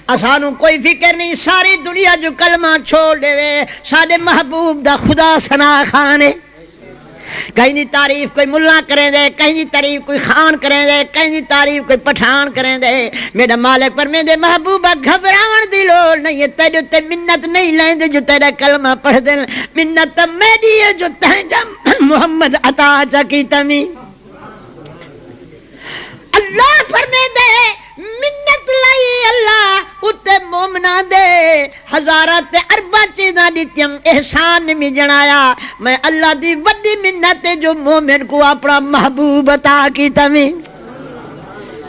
اسانوں کوئی فکر نہیں ساری دنیا جو کلمہ چھوڑ دے وے ساڈے محبوب دا خدا ثنا خانے کہیں دی تعریف کوئی ملا کریں دے کہیں دی تعریف کوئی خان کریں دے کہیں دی تعریف کوئی پٹھان کریں دے میرا مالک پر میں دے محبوبہ گھبراون دی لوڑ نہیں ہے تیرے تے منت نہیں لیں دے جو تیرا کلمہ پڑھ دے منت میری ہے جو تہجم محمد عطا چکی تمی اللہ فرمے دے منت لائی اللہ اتے مومنہ دے ہزارات اربع چیزاں دیتیم احسان میں جنایا میں اللہ دی وڈی منت جو مومن کو اپنا محبوب عطا کی تمہیں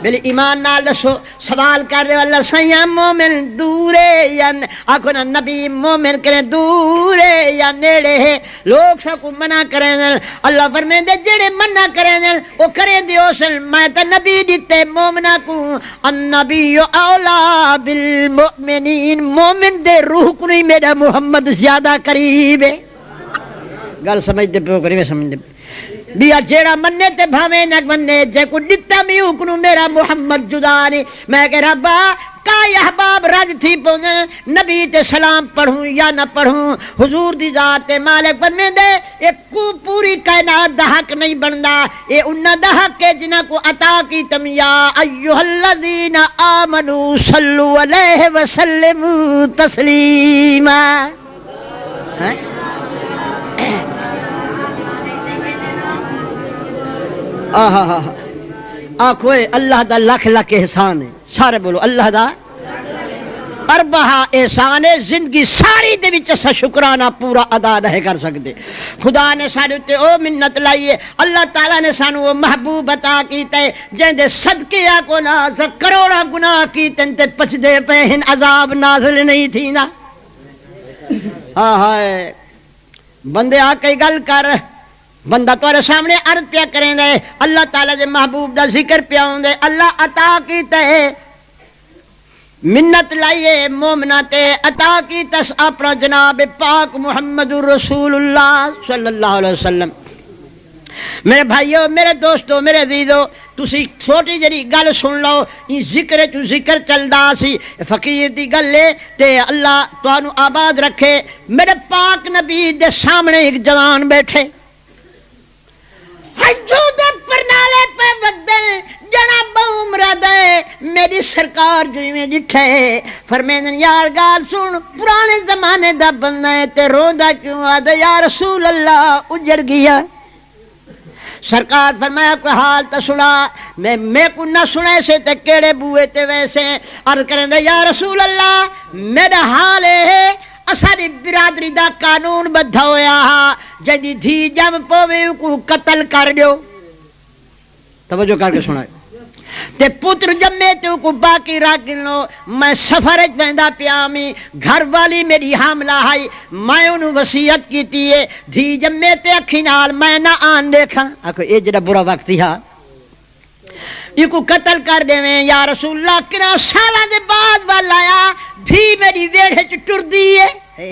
بل ایمان نال دسو سوال کر رہے ہو اللہ سیاں مومن دورے یا آکھو نا نبی مومن کرے دورے یا نیڑے ہے لوگ سکو منع کریں دل اللہ فرمائے دے جڑے منع کریں دل وہ کریں دیو سن میں تا نبی دیتے مومنہ کو النبی اولا بالمؤمنین مومن دے روح کو نہیں میرا محمد زیادہ قریب ہے گل سمجھ دے پہ قریب سمجھ دے بیا جیڑا مننے تے بھاوے نہ مننے جے کو ڈٹا می اکنو میرا محمد جدا نہیں میں کہ ربا کائی احباب رج تھی پہنچے نبی تے سلام پڑھوں یا نہ پڑھوں حضور دی ذات مالک پر میں دے ایک کو پوری کائنات دا حق نہیں بندا اے انہ دا حق کے جنہ کو عطا کی تم یا ایوہ الذین آمنوا صلو علیہ وسلم تسلیما آخوے اللہ دا لکھ لکھ احسان ہے سارے بولو اللہ دا اربہا احسان ہے زندگی ساری دے وچ اسا شکرانہ پورا ادا نہیں کر سکتے خدا نے سارے تے او منت لائیے اللہ تعالیٰ نے سانو وہ محبوب عطا کیتے جن دے صدقے کو نا کروڑا گناہ کیتے تے پچ دے پہ ہن عذاب نازل نہیں تھی نا ہائے بندے آ کے گل کر بندہ تمہارے سامنے عرض پیا کریں دے اللہ تعالیٰ دے محبوب دا ذکر پیا ہوں دے اللہ عطا کیتا ہے منت لائیے مومنہ تے عطا کیتا اپنا جناب پاک محمد رسول اللہ صلی اللہ علیہ وسلم میرے بھائیو میرے دوستو میرے عزیزو تسی چھوٹی جڑی گل سن لو یہ ذکر تو ذکر چلدا سی فقیر دی گل لے تے اللہ تانوں آباد رکھے میرے پاک نبی دے سامنے ایک جوان بیٹھے حجود پرنالے پہ بدل جنا بہمرہ دے میری سرکار جو میں جٹھے فرمیدن یار گال سن پرانے زمانے دا بندہ ہے تے رو دا کیوں آدھا یا رسول اللہ اجڑ گیا سرکار فرمایا کوئی حال تا سنا میں کو نہ سنے سے تے کیڑے بوئے تے ویسے عرض کریں دے یا رسول اللہ میرا حال ہے اساری برادری دا قانون بدھا ہویا ہا جدی دھی جم پوے کو قتل کر دیو توجہ کر کے سنائے تے پتر جمے تے کو باقی راکن لو میں سفرج بہندہ پیامی گھر والی میری حاملہ ہائی میں انہوں وصیت کیتی ہے دھی جمے تے اکھی نال میں نہ آن دیکھا آکو اے جڑا برا وقت ہی ہا یہ کو قتل کر دے میں یا رسول اللہ کنا سالہ دے بعد والا دھی میری ویڑھے چٹر دی ہے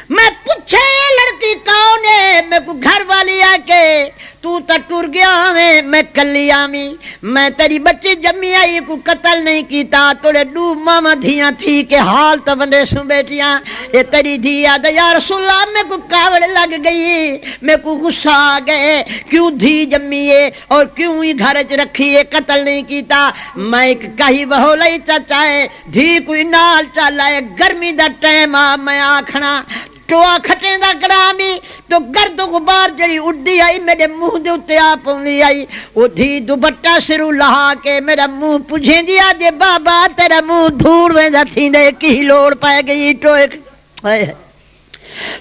میں پوچھے لڑکی کون ہے میں کو گھر والی آ کے تو تا ٹر گیا میں کلی آمی میں تیری بچی جمی آئی کو قتل نہیں کیتا توڑے دو ماما دھیاں تھی کہ حال تو بندے سن بیٹیاں یہ تیری دھی آدھا یا رسول اللہ میں کو کاوڑ لگ گئی میں کو غصہ آ گئے کیوں دھی جمی ہے اور کیوں ہی گھر چ رکھی ہے قتل نہیں کیتا میں کہیں وہ لئی چاچائے دھی کوئی نال چالائے گرمی دا ٹائم آ میں آکھنا ٹوا کھٹیں دا گرامی تو گرد و غبار جڑی اڑی آئی میرے منہ دے اتے آ پونی آئی وہ دھی دوپٹہ سرو لہا کے میرا منہ پوچھیں دیا جے بابا تیرا منہ دھوڑ ویندا تھی دے کی لوڑ پائے گئی ٹوئے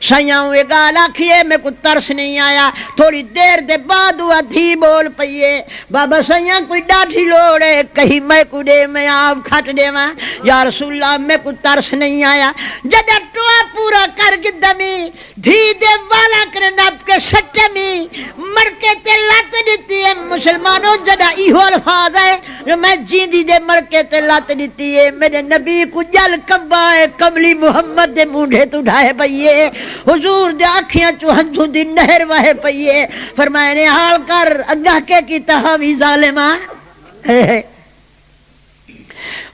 سیاں ہوئے گال آکھیے میں کو ترس نہیں آیا تھوڑی دیر دے بعد ہوا دھی بول پئیے بابا سیاں کوئی ڈاٹھی لوڑے کہیں میں کو دے میں آپ کھٹ دے ماں یا رسول اللہ میں کو ترس نہیں آیا جدہ ٹوا پورا کر گدمی دھی دے والا کر نب کے سٹے میں مڑکے تے لات دیتی ہے مسلمانوں جدہ ایہو الفاظ ہے میں جیندی دے مڑکے تے لات دیتی ہے میرے نبی کو جل کبائے کملی محمد دے مونڈے تو ڈھائے پئیے حضور دے آنکھیاں چو ہنجھوں دی نہر وہے پئیے فرمائے نے حال کر اگاہ کے کی تحاوی ظالمہ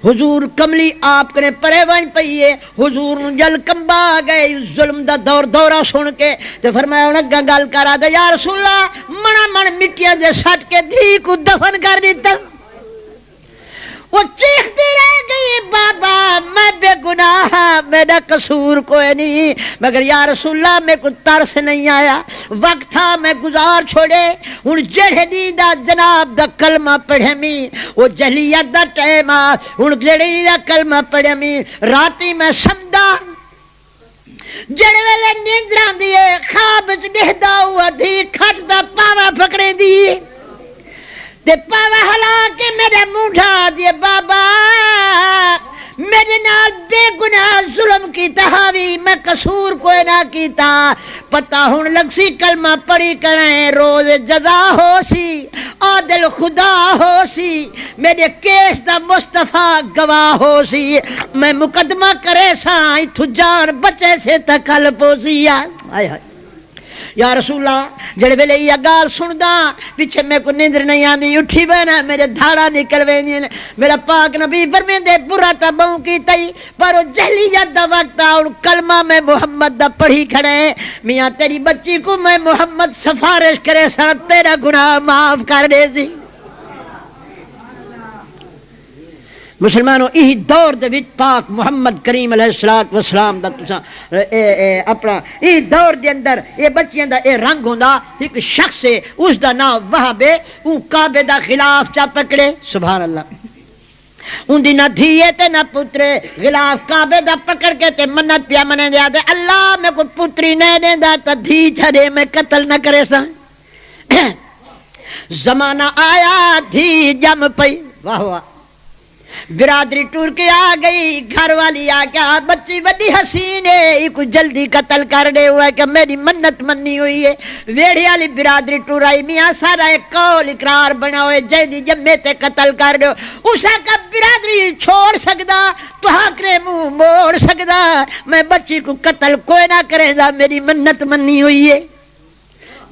حضور کملی آپ کنے پرے وائن پئیے حضور جل کمبا گئے ظلم دا دور دورہ سن کے تو فرمایا انگا گل کرا دے یا رسول اللہ منا من مٹیاں دے سٹ کے دھی کو دفن کر دیتا وہ چیختی رہ گئی بابا میں بے گناہ میرا قصور کوئی نہیں مگر یا رسول اللہ میں کو ترس نہیں آیا وقت تھا میں گزار چھوڑے ان جڑے دیدہ جناب دا کلمہ پڑھے می وہ جہلیت دا ٹیمہ ان جڑے دا کلمہ پڑھے می راتی میں سمدہ جڑے ویلے نیندران دیئے خواب دہدہ ہوا دھی کھٹ دا پاوا پکڑے دیئے تے پاوا ہلا کے میرے منہ ڈھا دیے بابا میرے نال بے گناہ ظلم کی تہاوی میں قصور کوئی نہ کیتا پتہ ہون لگ سی کلمہ پڑھی کریں روز جزا ہو سی عادل خدا ہو سی میرے کیس دا مصطفیٰ گواہ ہو سی میں مقدمہ کرے سائیں تو جان بچے سے تکل پوسی آئے ہائے یا رسول اللہ جڑے ویلے یہ گال سندا پیچھے میں کو نیندر نہیں آندی اٹھی بینا میرے دھاڑا نکل ویندی میرا پاک نبی فرمیندے برا تا بہوں کی تئی پر جہلیت دا وقت اور کلمہ میں محمد دا پڑھی کھڑے میاں تیری بچی کو میں محمد سفارش کرے سا تیرا گناہ معاف کر دے سی مسلمانوں یہی دور دے وچ پاک محمد کریم علیہ السلام دا تساں اپنا یہی دور دے اندر یہ بچیاں دا یہ رنگ ہوندا ایک شخص ہے اس دا نام وہاب ہے وہ کعبے دا خلاف چا پکڑے سبحان اللہ ان دی نہ دھیے تے نہ پترے خلاف کعبے دا پکڑ کے تے منت پیا منے دیا تے اللہ میں کو پتری نہیں دیندا تے دھی چھڑے میں قتل نہ کرے سا زمانہ آیا دھی جم پئی واہ واہ برادری ٹور کے آ گئی گھر والی آ گیا بچی بڑی حسین ہے کو جلدی قتل کر دے ہوا ہے کہ میری منت منی ہوئی ہے ویڑی والی برادری ٹور آئی میاں سارا ایک قول اقرار بنا ہوئے جیدی جمعے تے قتل کر دے اسا کا برادری چھوڑ سکدا تو حاکرے منہ موڑ سکدا میں بچی کو قتل کوئی نہ کرے دا میری منت منی ہوئی ہے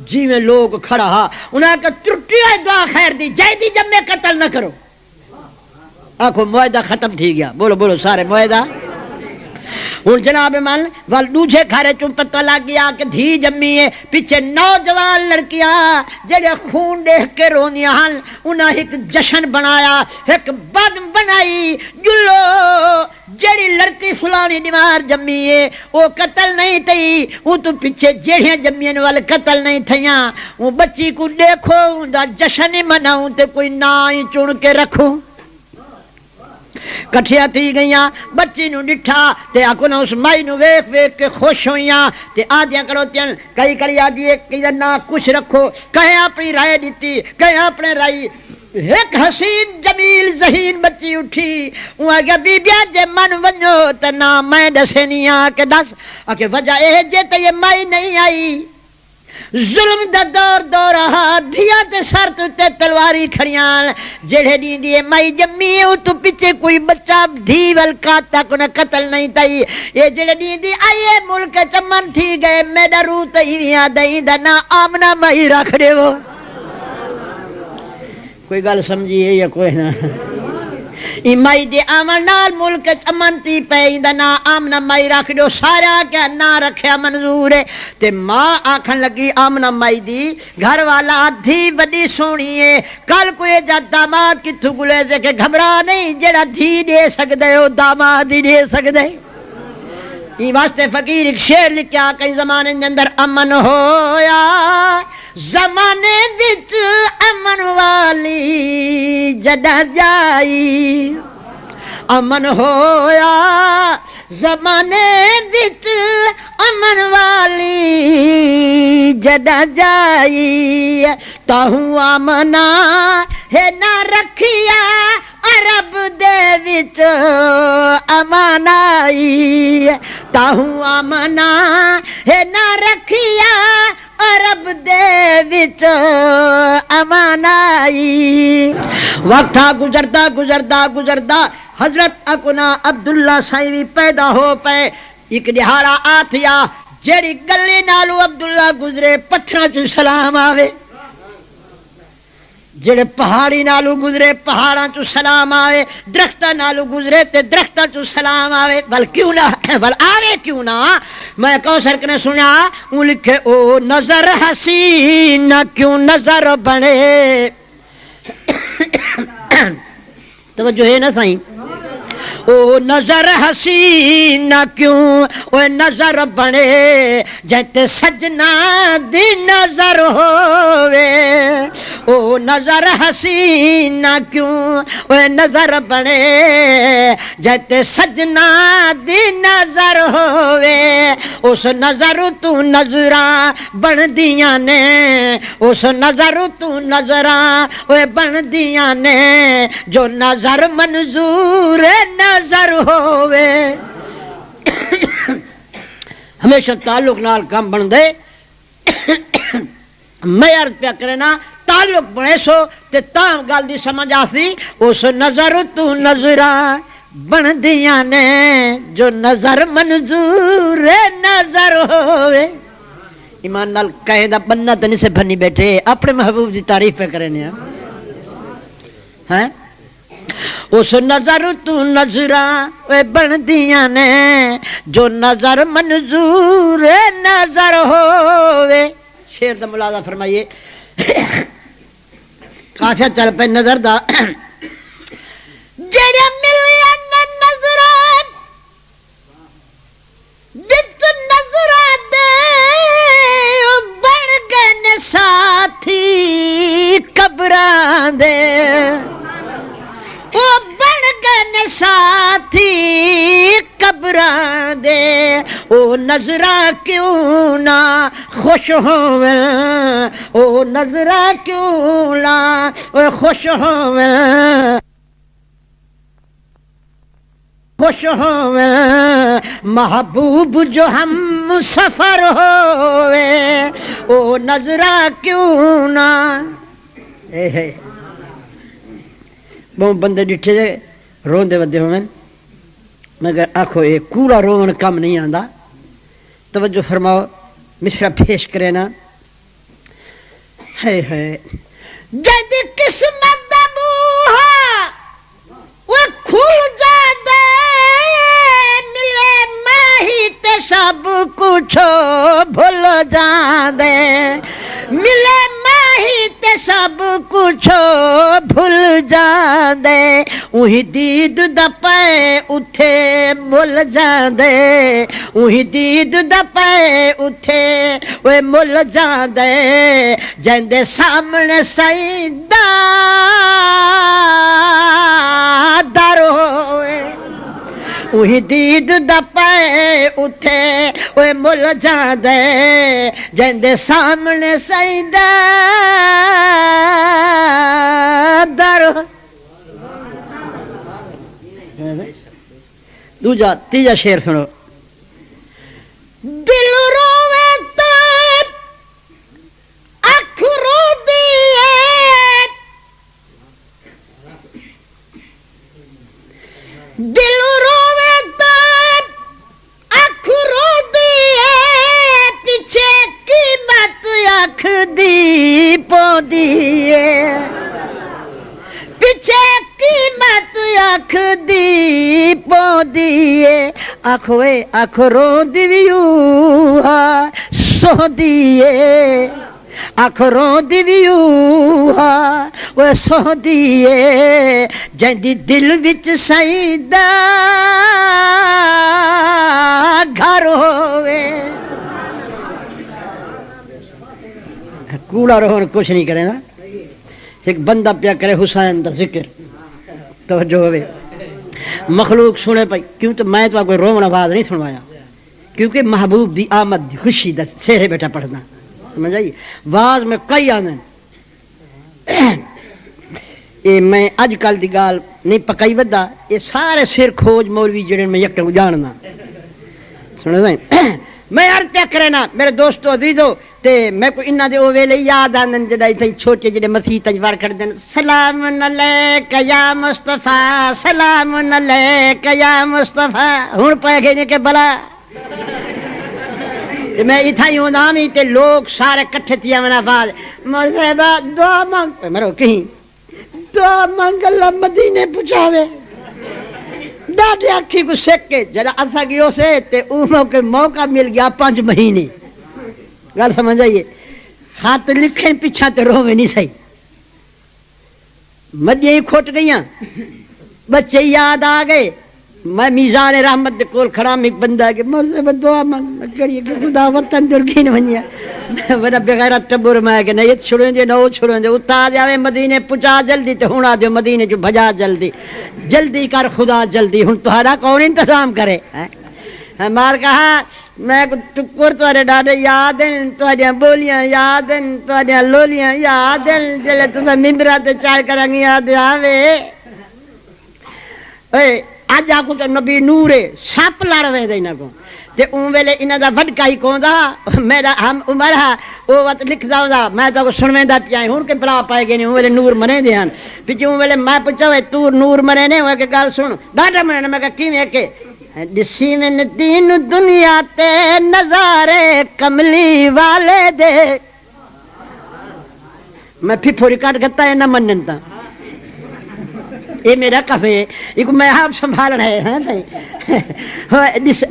جی میں لوگ کھڑا انہاں کا ترٹی ہے دعا خیر دی جیدی جمعے قتل نہ کرو آنکھو معاہدہ ختم تھی گیا بولو بولو سارے معاہدہ ہوں جناب من وال دوجے کھارے چون پتہ لگ گیا کہ دھی جمی ہے پیچھے نوجوان لڑکیاں جڑے خون دیکھ کے روندیاں ہن انہاں ایک جشن بنایا ایک بد بنائی جلو جڑی لڑکی فلانی دیوار جمی ہے وہ قتل نہیں تھی وہ تو پیچھے جڑیاں جمیاں والے قتل نہیں تھیاں وہ بچی کو دیکھو دا جشن مناؤں تے کوئی نا ہی چن کے رکھو کٹھیا تھی گئیاں بچی نو ڈٹھا تے آکو نا اس مائی نو ویک ویک کے خوش ہوئیاں تے آدیاں کڑوتیاں کئی کڑی آدھی ایک کئی نا کچھ رکھو کہیں اپنی رائے دیتی کہیں اپنے رائی ایک حسین جمیل ذہین بچی اٹھی وہ آگیا بی بیا جے من ونجو تے نا میں دسے نہیں آکے دس آکے وجہ اے جے تے یہ مائی نہیں آئی ظلم دا دور دور رہا دھیا تے سر تے تلواری کھڑیاں جڑے دی دی مائی جمی او تو پیچھے کوئی بچہ دھی ولکا تک نہ قتل نہیں تئی یہ جڑے دی آئیے ملک چمن تھی گئے میڈا رو تیویاں دئی دا نا آمنہ مائی رکھ دے وہ کوئی گل سمجھیے یا کوئی نہ مائی دے آمن نال ملک امن تی پئی دا نا آمنہ مائی رکھ دو سارا کیا نا رکھیا منظور ہے تے ماں آکھن لگی آمنہ مائی دی گھر والا دھی بڑی سونی ہے کل کوئی جا داماد کی تھگلے دے کے گھبرا نہیں جڑا دھی دے سکدے ہو داماد ہی دے سکدے یہ واسطے فقیر ایک شعر لکھیا کئی زمانے اندر امن ہویا زمانے وچ امن والی جدا جائی امن ہویا زمانے وچ امن والی جدا جائی تاہوں آمنا ہے نہ رکھیا عرب دے وچ امان آئی تاہوں آمنا ہے نہ رکھیا عرب دے وچ امان آئی وقت گزردا گزردا گزردا حضرت اکنا عبداللہ سائیوی پیدا ہو پے ایک دہاڑا آتھیا جیڑی گلی نالو عبداللہ گزرے پتھراں چ سلام آوے جڑے پہاڑی نالو گزرے پہاڑاں چ سلام آوے درختاں نالو گزرے تے درختاں چ سلام آوے بل کیوں نہ بل آوے کیوں نہ میں کوثر نے سنا وہ لکھے او نظر حسین کیوں نظر بنے توجہ ہے نا سائیں او نظر حسین کیوں او نظر بنے جیتے سجنا دی نظر ہووے او نظر حسینہ کیوں وہ نظر بنے جتے سجنا دی نظر ہوئے اس نظر تو نظراں بن دیاں نے اس نظر تو نظراں وہ بن دیاں نے جو نظر منظور نظر ہوئے ہمیشہ تعلق نال کام بن دے میں عرض پیا کرنا تعلق بنے سو تے تاں گل دی سمجھ آسی اس نظر تو نظراں بن دیاں نے جو نظر منظور نظر ہوئے ایمان نال کہے دا بننا تے نہیں سے بھنی بیٹھے اپنے محبوب دی تعریف پہ کرنے ہیں اس نظر تو نظراں بن دیاں نے جو نظر منظور نظر ہوئے شیر دا ملاحظہ فرمائیے قافیہ چل پہ نظر دا جڑے ملیا نظران وچ نظراں دے بن گئے نے ساتھی قبراں دے وہ بن گئے نے ساتھی قبراں دے او نظراں کیوں نہ خوش ہوویں او نظراں کیوں نہ خوش ہوویں خوش ہوویں محبوب جو ہم سفر ہووے او نظراں کیوں نہ بہت بندے ڈٹھے دے روندے ودے ہوئے مگر آکھو یہ کوڑا رون کم نہیں آندا توجہ فرماؤ مصرع پیش کرے نا ہے جد قسمت دا بوہا وہ کھل جا دے ملے ماہی تے سب کچھ بھول جا دے ملے ماہی تے سب کچھ بھول جا دے وہی دید دا پے اتھے مل جا دے وہی دید دا پے اتھے وہ مل جا دے جندے سامنے سیدہ در ہوئے وہی دید دا پے اتھے وہ مل جا دے جندے سامنے سیدہ در دوجا تیجا شعر سنو دل روے تو اکھ رو دیے دل روے تو اکھ رو دیے پیچھے قیمت اکھ دی پو دیے پیچھے قیمت اکھ دی پو دیے آکھوے آکھ رو دیویو سو دیے آکھ رو دیویو وہ سو دیے جندی دل وچ سیدہ گھر ہوئے کوڑا رہو کچھ نہیں کرے نا ایک بندہ پیا کرے حسین دا ذکر توجہ ہوئے مخلوق سنے پائی کیوں تو میں تو کوئی رومن آواز نہیں سنوایا کیونکہ محبوب دی آمد دی خوشی دا سہرے بیٹھا پڑھنا سمجھ آئیے واز میں کئی آمد اے میں اج کل دی گال نہیں پکائی ودا یہ سارے سر کھوج مولوی جڑے میں یک جاننا سنے دائیں میں عرض پیا کرے نا میرے دوستو عزیزو تے میں کو انہاں دے او ویلے یاد آندن جدائی تھے چھوٹے جڑے مسیح تجوار کر دین سلام علیک یا مصطفیٰ سلام علیک یا مصطفیٰ ہن پے گئے کہ بلا میں اتھا ہی ہوں نامی تے لوگ سارے کٹھے تھیا منا بعد مرزبہ دعا مانگ مرو کہیں دعا مانگ اللہ مدینے پچھاوے ڈاڈے آکھی کو سیک کے جڑا اتھا گیو سے تے اوہوں کے موقع مل گیا 5 مہینے گل سمجھ آئیے خط لکھیں پیچھا تے روے نہیں صحیح مدیاں ہی کھوٹ گئیاں بچے یاد آ گئے میں میزان رحمت دے کول کھڑا میں بندہ کہ مرزے میں دعا مانگ کریے کہ خدا وطن درگین ونیا بڑا بغیرت ٹبر میں کہ نہیں چھڑیں دے نو چھڑیں دے اتا جاوے مدینے پہنچا جلدی تے ہونا دے مدینے جو بھجا جلدی جلدی کر خدا جلدی ہن تہاڈا کون انتظام کرے مار کہا میں ٹکر تہاڈے ڈاڈے یاد ہیں تہاڈیاں بولیاں یاد ہیں تہاڈیاں لولیاں یاد ہیں جلے تساں ممبراں تے چائے کرانگی یاد آوے اے اج آ کو نبی نور سپ لڑ وے دے انہاں کو تے اون ویلے انہاں دا وڈکا ہی کوندا میرا ہم عمر ہے او وقت لکھدا ہوندا میں تا کو سنویندا پیا ہن کہ بلا پائے گئے اون ویلے نور منے دے ہن پچھوں ویلے میں پوچھا تو نور منے نے ہوئے کہ گل سن ڈاڈا منے میں کہ کیویں کہ دسی میں دین دنیا تے نظارے کملی والے دے میں پھپھوری کٹ گتا ہے نہ منن تا یہ میرا کم ہے یہ میں آپ سنبھال رہے ہیں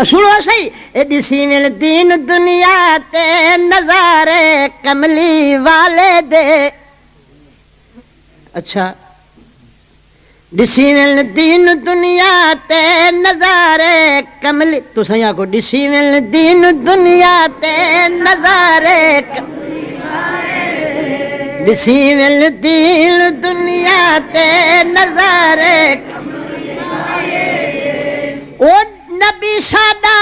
سنو صحیح دسی مل دین دنیا تے نظارے کملی والے دے اچھا دسی مل دین دنیا تے نظارے کملی تو سیاں کو دسی مل دین دنیا تے نظارے دسی مل دین دنیا تے نظارے او نبی ساڈا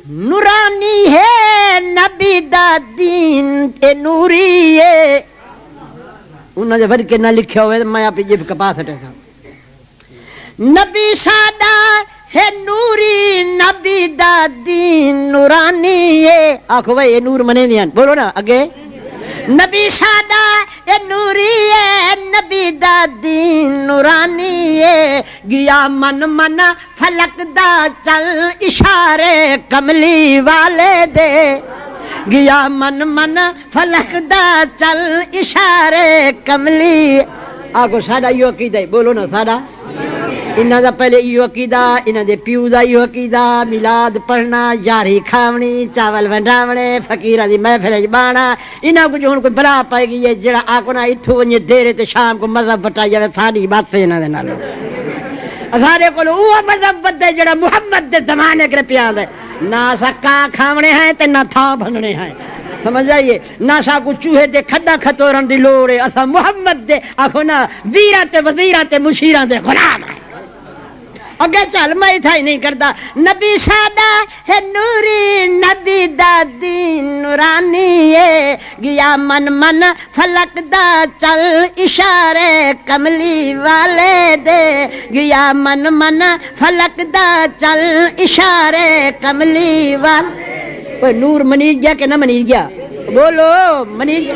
نورانی ہے نبی دا دین تے نوری ہے انہاں دے ورکے نہ لکھیا ہوئے میں اپنی جیب کپا سٹے تھا نبی ساڈا ہے نوری نبی دا دین نورانی ہے آکھو بھائی یہ نور منے دیاں بولو نا اگے نبی ساڈا اے نوری ہے نبی دا دین نورانی ہے گیا من من فلک دا چل اشارے کملی والے دے گیا من من فلک دا چل اشارے کملی آگو ساڈا یہ عقیدہ ہے بولو نا ساڈا انہاں دا پہلے یہ عقیدہ انہاں دے پیو دا یہ عقیدہ میلاد پڑھنا یاری کھاونی چاول ونڈاونے فقیراں دی محفل وچ بانا انہاں کو جو ہن کوئی بلا پائے گی ہے جڑا آکھنا ایتھوں ونجے دیرے تے شام کو مذہب بٹا جاوے ساڈی بات انہاں دے نال سارے کول او مذہب بدے جڑا محمد دے زمانے کرے پیا دے نہ سکا کھاونے ہیں تے نہ تھا بھننے ہیں سمجھ آئیے نہ سا کو چوہے دے کھڈا کھتورن دی لوڑ ہے اسا محمد دے آکھو نا ویراں تے وزیراں تے مشیراں دے غلام ہیں اگے چل میں تھا ہی نہیں کرتا نبی ساڈا ہے نوری نبی دا دین نورانی ہے گیا من من فلک دا چل اشارے کملی والے دے گیا من من فلک دا چل اشارے کملی والے نور منی گیا کہ نہ منی گیا بولو منی گیا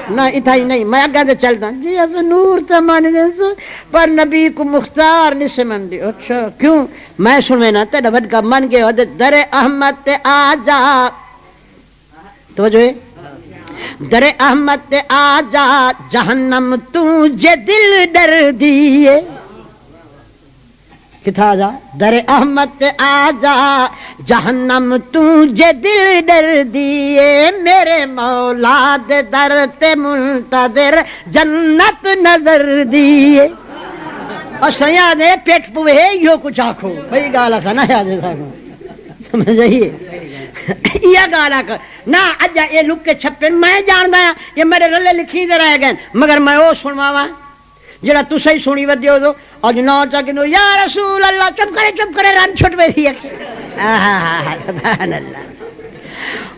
نہ اتھا ہی نہیں میں اگا دے چلتا جی ایسا نور تا مانے دے سو پر نبی کو مختار نہیں سمن دی اچھا کیوں میں سنوے نا تیرا بڑکا من گئے ہو دے در احمد تے آ جا توجہ ہے در احمد تے آ جا جہنم تجھے دل ڈر دیے کتھا جا در احمد تے آ جا جہنم تجھے دل ڈر دیے میرے مولا دے در تے منتظر جنت نظر دیے اور سیاں دے پیٹ پوے یو کچھ آکھو بھئی گالا سا نہ یاد ہے سمجھ جائیے یہ گالا کر نہ اجا یہ لک کے چھپے میں جان دیا یہ میرے رلے لکھی دے رہے گئے مگر میں وہ سنواوا جڑا تو صحیح سنی ودیو دو اج نہ چکنو یا رسول اللہ چپ کرے رن چھٹ وے دی سبحان اللہ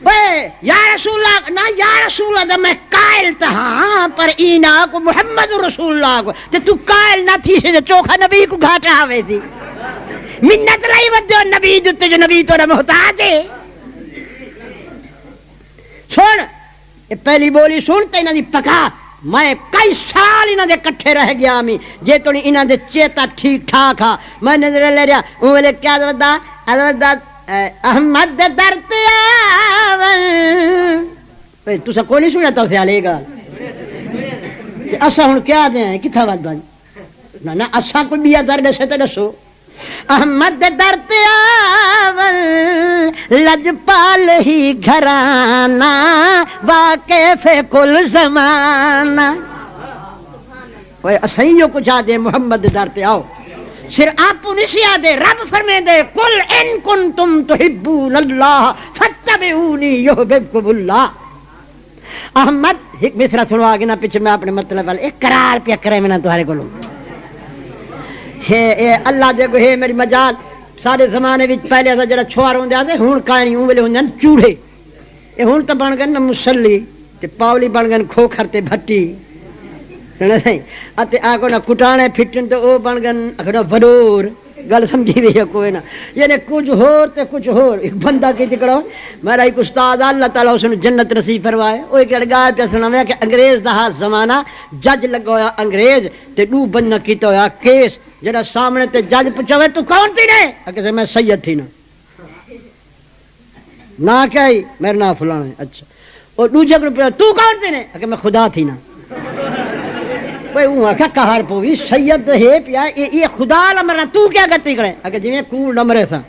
وے یا رسول اللہ نہ یا رسول اللہ میں قائل تھا ہاں پر اینا کو محمد رسول اللہ کو تے تو قائل نہ تھی سے چوکھا نبی کو گھاٹا آوے دی منت لائی ودیو نبی دتے جو نبی تو محتاج ہے سن یہ پہلی بولی سنتے انہاں دی پکا میں کئی سال انہاں دے کٹھے رہ گیا میں جے تو انہاں دے چیتا ٹھیک ٹھاک ہا میں نظر لے رہا وہ بولے کیا ودا احمد درتے آون تو سا کوئی نہیں سنیا تو سے لے گا اسا ہن کیا دیں کتھا ود نہ نہ اسا کوئی بیا درد سے تے دسو احمد درتے آون لجپال ہی گھرانا واقف کل زمانہ اوے اسیں جو کچھ آ دے محمد درتے آؤ صرف آپ نسیا دے رب فرمے دے قل ان کنتم تحبون اللہ فاتبعونی یحببکم اللہ. احمد ایک مصرع سنو آگے نہ پیچھے میں اپنے مطلب والے اقرار پہ کرے میں نہ تمہارے کو اے اللہ دے کو ہے میری مجال سارے زمانے وچ پہلے ایسا جڑا چھوار ہوندے آتے ہون کائیں نہیں ہوں ویلے ہوندے چوڑے اے ہون تو بن گئے نا مسلی تے پاولی بن گئے کھوکھر تے بھٹی اتے آگو نہ کٹانے پھٹن تو او بن گئے اکھڑا وڈور گل سمجھی بھی ہے کوئی نہ یعنی کچھ ہور تے کچھ ہور. ایک بندہ کی تکڑو میرا ایک استاد اللہ تعالیٰ اس نے جنت نصیب فرمائے وہ ایک گال پہ سناویا کہ انگریز دا ہاتھ زمانہ جج لگا ہویا انگریز تے دو بندہ کیتا ہویا کیس جڑا سامنے تے جج پوچھے تو کون تھی نے کہ میں سید تھی نا کیا ہی میرا نام فلانا ہے. اچھا اور دوسرے کو پوچھا تو کون تھی نے کہ میں خدا تھی نا کوئی وہ آخیا کہار پوی سید ہے پیا یہ خدا لمرنا تو کیا کرتی کرے اگر جی میں کول نمرے تھا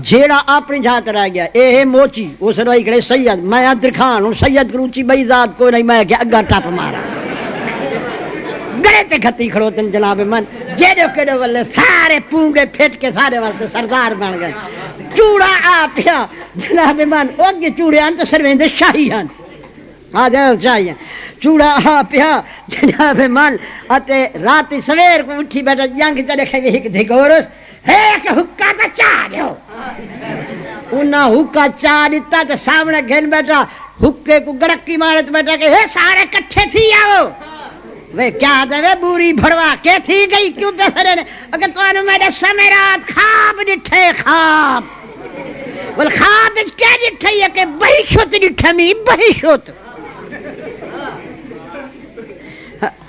جیڑا اپنی جات رہ گیا اے ہے موچی اس روائی کرے سید میں عبد خان ہوں سید کروچی بئی ذات کوئی نہیں میں کہ اگا ٹاپ مارا گڑے تے گھتی کھڑوتن جناب من جیڑے کڑے والے سارے پونگے پھٹ کے سارے واسطے سردار بن گئے. چوڑا آ پیا جناب من اوگے چوڑے آن تو سرویندے شاہی آن آ جائے شاہی آن چوڑا آ پیا جناب من اتے راتی سویر کو اٹھی بیٹھا جنگ چڑے کھے ایک دے گورس ایک حکا تا چاہ دیو انہا حکا چاہ دیتا تو سامنے گھن بیٹھا حکے کو گڑکی مارت بیٹھا کہ اے سارے کٹھے تھی آو وے کیا دے وے بوری بھروا کے تھی گئی کیوں بہرے نے اگر تو انہوں میرے سمیرات خواب ڈٹھے خواب والخواب اس کیا ڈٹھے یہ کہ بہشت ڈٹھے میں بہشت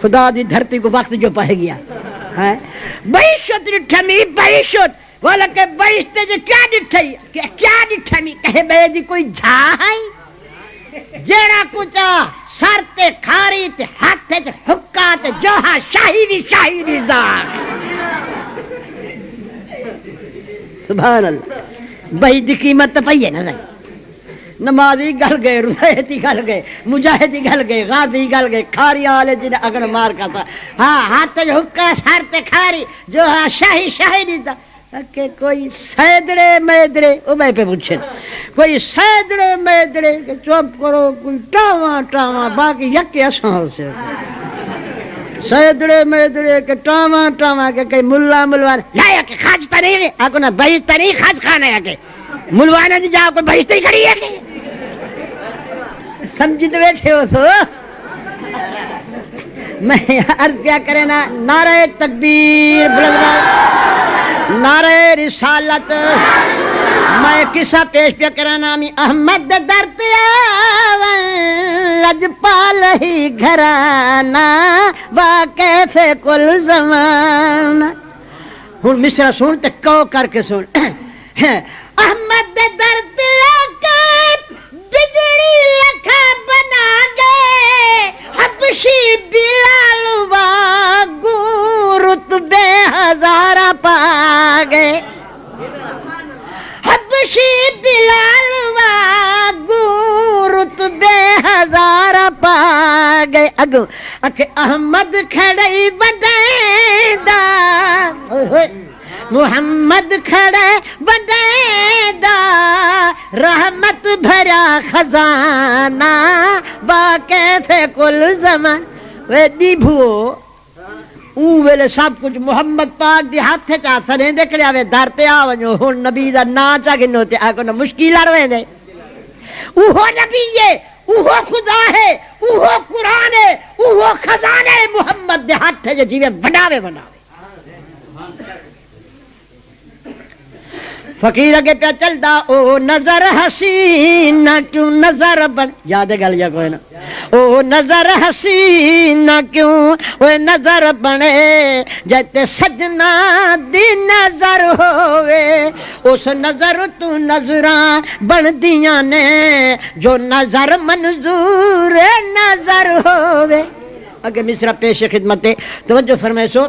خدا دی دھرتی کو وقت جو پہ گیا بہشت ڈٹھے میں بہشت والا کہ بہشت جو کیا ڈٹھے کیا ڈٹھے میں کہے بے دی کوئی جھائی جیڑا کچا سر تے کھاری تے ہاتھ تے حکا تے جوہا شاہی بھی شاہی رشدار سبحان اللہ بھائی دی قیمت تو پہیے نا نمازی گل گئے رضایتی گل گئے مجاہدی گل گئے غازی گل گئے کھاری آلے جنہیں اگر مار کا تھا ہاں ہاتھ تے حکا سر تے کھاری جوہا شاہی شاہی رشدار کہ کوئی سیدڑے میدڑے او میں پہ پوچھیں کوئی سیدڑے میدڑے کہ چوپ کرو کوئی ٹاواں ٹاواں باقی یکی اساں سے سیدڑے میدڑے کہ ٹاواں ٹاواں کہ کئی ملا ملوان لایا کہ خاجتا نہیں ہے آکو نا بہشتا نہیں خاج کھانا ہے کہ ملوانا نہیں جاؤ کوئی بہشتا ہی کھڑی ہے کہ سمجھی تو بیٹھے ہو تو میں عرض کیا کرے نا نعرہ تکبیر بلند نعرہ رسالت میں قصہ پیش پہ کرانا می احمد درتیا لجپال ہی گھرانا باقیف کل زمان ہون مصرہ سن تے کو کر کے سن احمد درتیا کے بجڑی لکھا بنا گئے حبشی بلال واگو رتبے ہزارہ پا گئے حبشی بلال واگو رتبے ہزارہ پا گئے اگو اکھے احمد کھڑی بڑھائیں دا محمد کھڑے بڑھائیں رحمت بھرا خزانہ باقی تھے کل زمان وے دیبھو اون ویلے سب کچھ محمد پاک دی ہاتھ چاہ سنے دیکھ لیا وے دارتے آونجو ہون نبی دا نا چاہ گنو تے آکو نا مشکل آروے دے اوہو نبی ہے اوہو خدا ہے اوہو قرآن ہے اوہو خزانے محمد دے ہاتھ جو جیوے بڑھاوے بڑھاوے فقیر اگے پہ چلتا او نظر حسین کیوں نظر بن یاد ہے گل یا کوئی نا او نظر حسین کیوں او نظر بنے جیتے سجنا دی نظر ہوئے اس نظر تو نظراں بن دیاں نے جو نظر منظور نظر ہوئے. اگے مصرع پیش خدمت توجہ فرمائے سو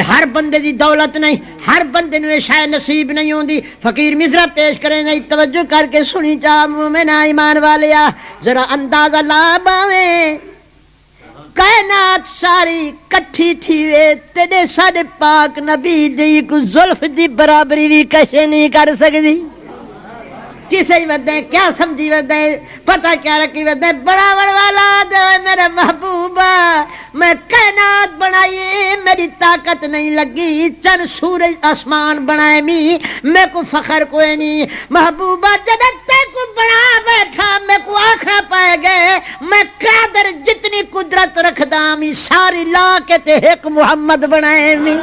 ہر بندے دی دولت نہیں ہر بندے نو شے نصیب نہیں ہوندی. فقیر مصرع پیش کریں نہیں توجہ کر کے سنی چاہ مومن ایمان والیا ذرا اندازہ لا باویں کائنات ساری کٹھی تھی وے تیرے ساڈے پاک نبی دی کو زلف دی برابری بھی کشے نہیں کر سکتی کسے ودے کیا سمجھی ودے پتہ کیا رکھی ودے بڑا والا دے میرا محبوبہ میں کائنات بنائی میری طاقت نہیں لگی چند سورج آسمان بنائے میں کو فخر کوئی نہیں محبوبہ جنتے کو بنا بیٹھا میں کو آخر پائے گئے میں قادر جتنی قدرت رکھدا می ساری لا کے تے ایک محمد بنائے می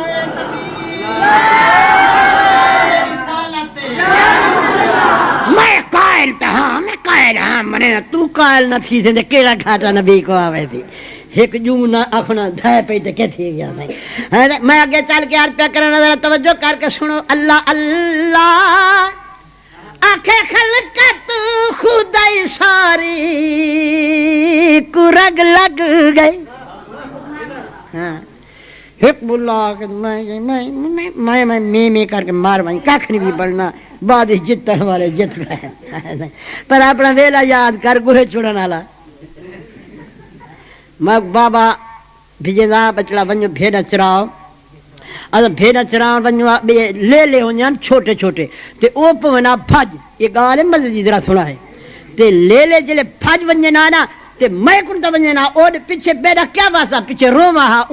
میں قائل تھا میں قائل ہاں منے تو قائل نہ تھی سے کیڑا گھاٹا نبی کو آوے تھی ایک جو نہ اخنا دھائے پہ تے کہ تھی گیا بھائی میں آگے چل کے عرض پہ کرنا ذرا توجہ کر کے سنو اللہ اللہ آنکھیں خلقت خدائی ساری کو رگ لگ گئی ہاں حکم اللہ میں کر کے مار بھائی کھ نہیں بھی بڑھنا بعد جتن والے جت گئے پر اپنا ویلا یاد کر گوہے چڑھن والا میں بابا بھیجا بچڑا ونجو بھیڑا چراؤ اگر بھیڑا چراؤ ونجو لے ہونجان چھوٹے چھوٹے تے او پونا بھج یہ گال ہے مزید ذرا سنا ہے تے لے جلے بھج ونجنا نا تے میں کنتا ونجنا او پیچھے بیڑا کیا واسا پیچھے روما ہا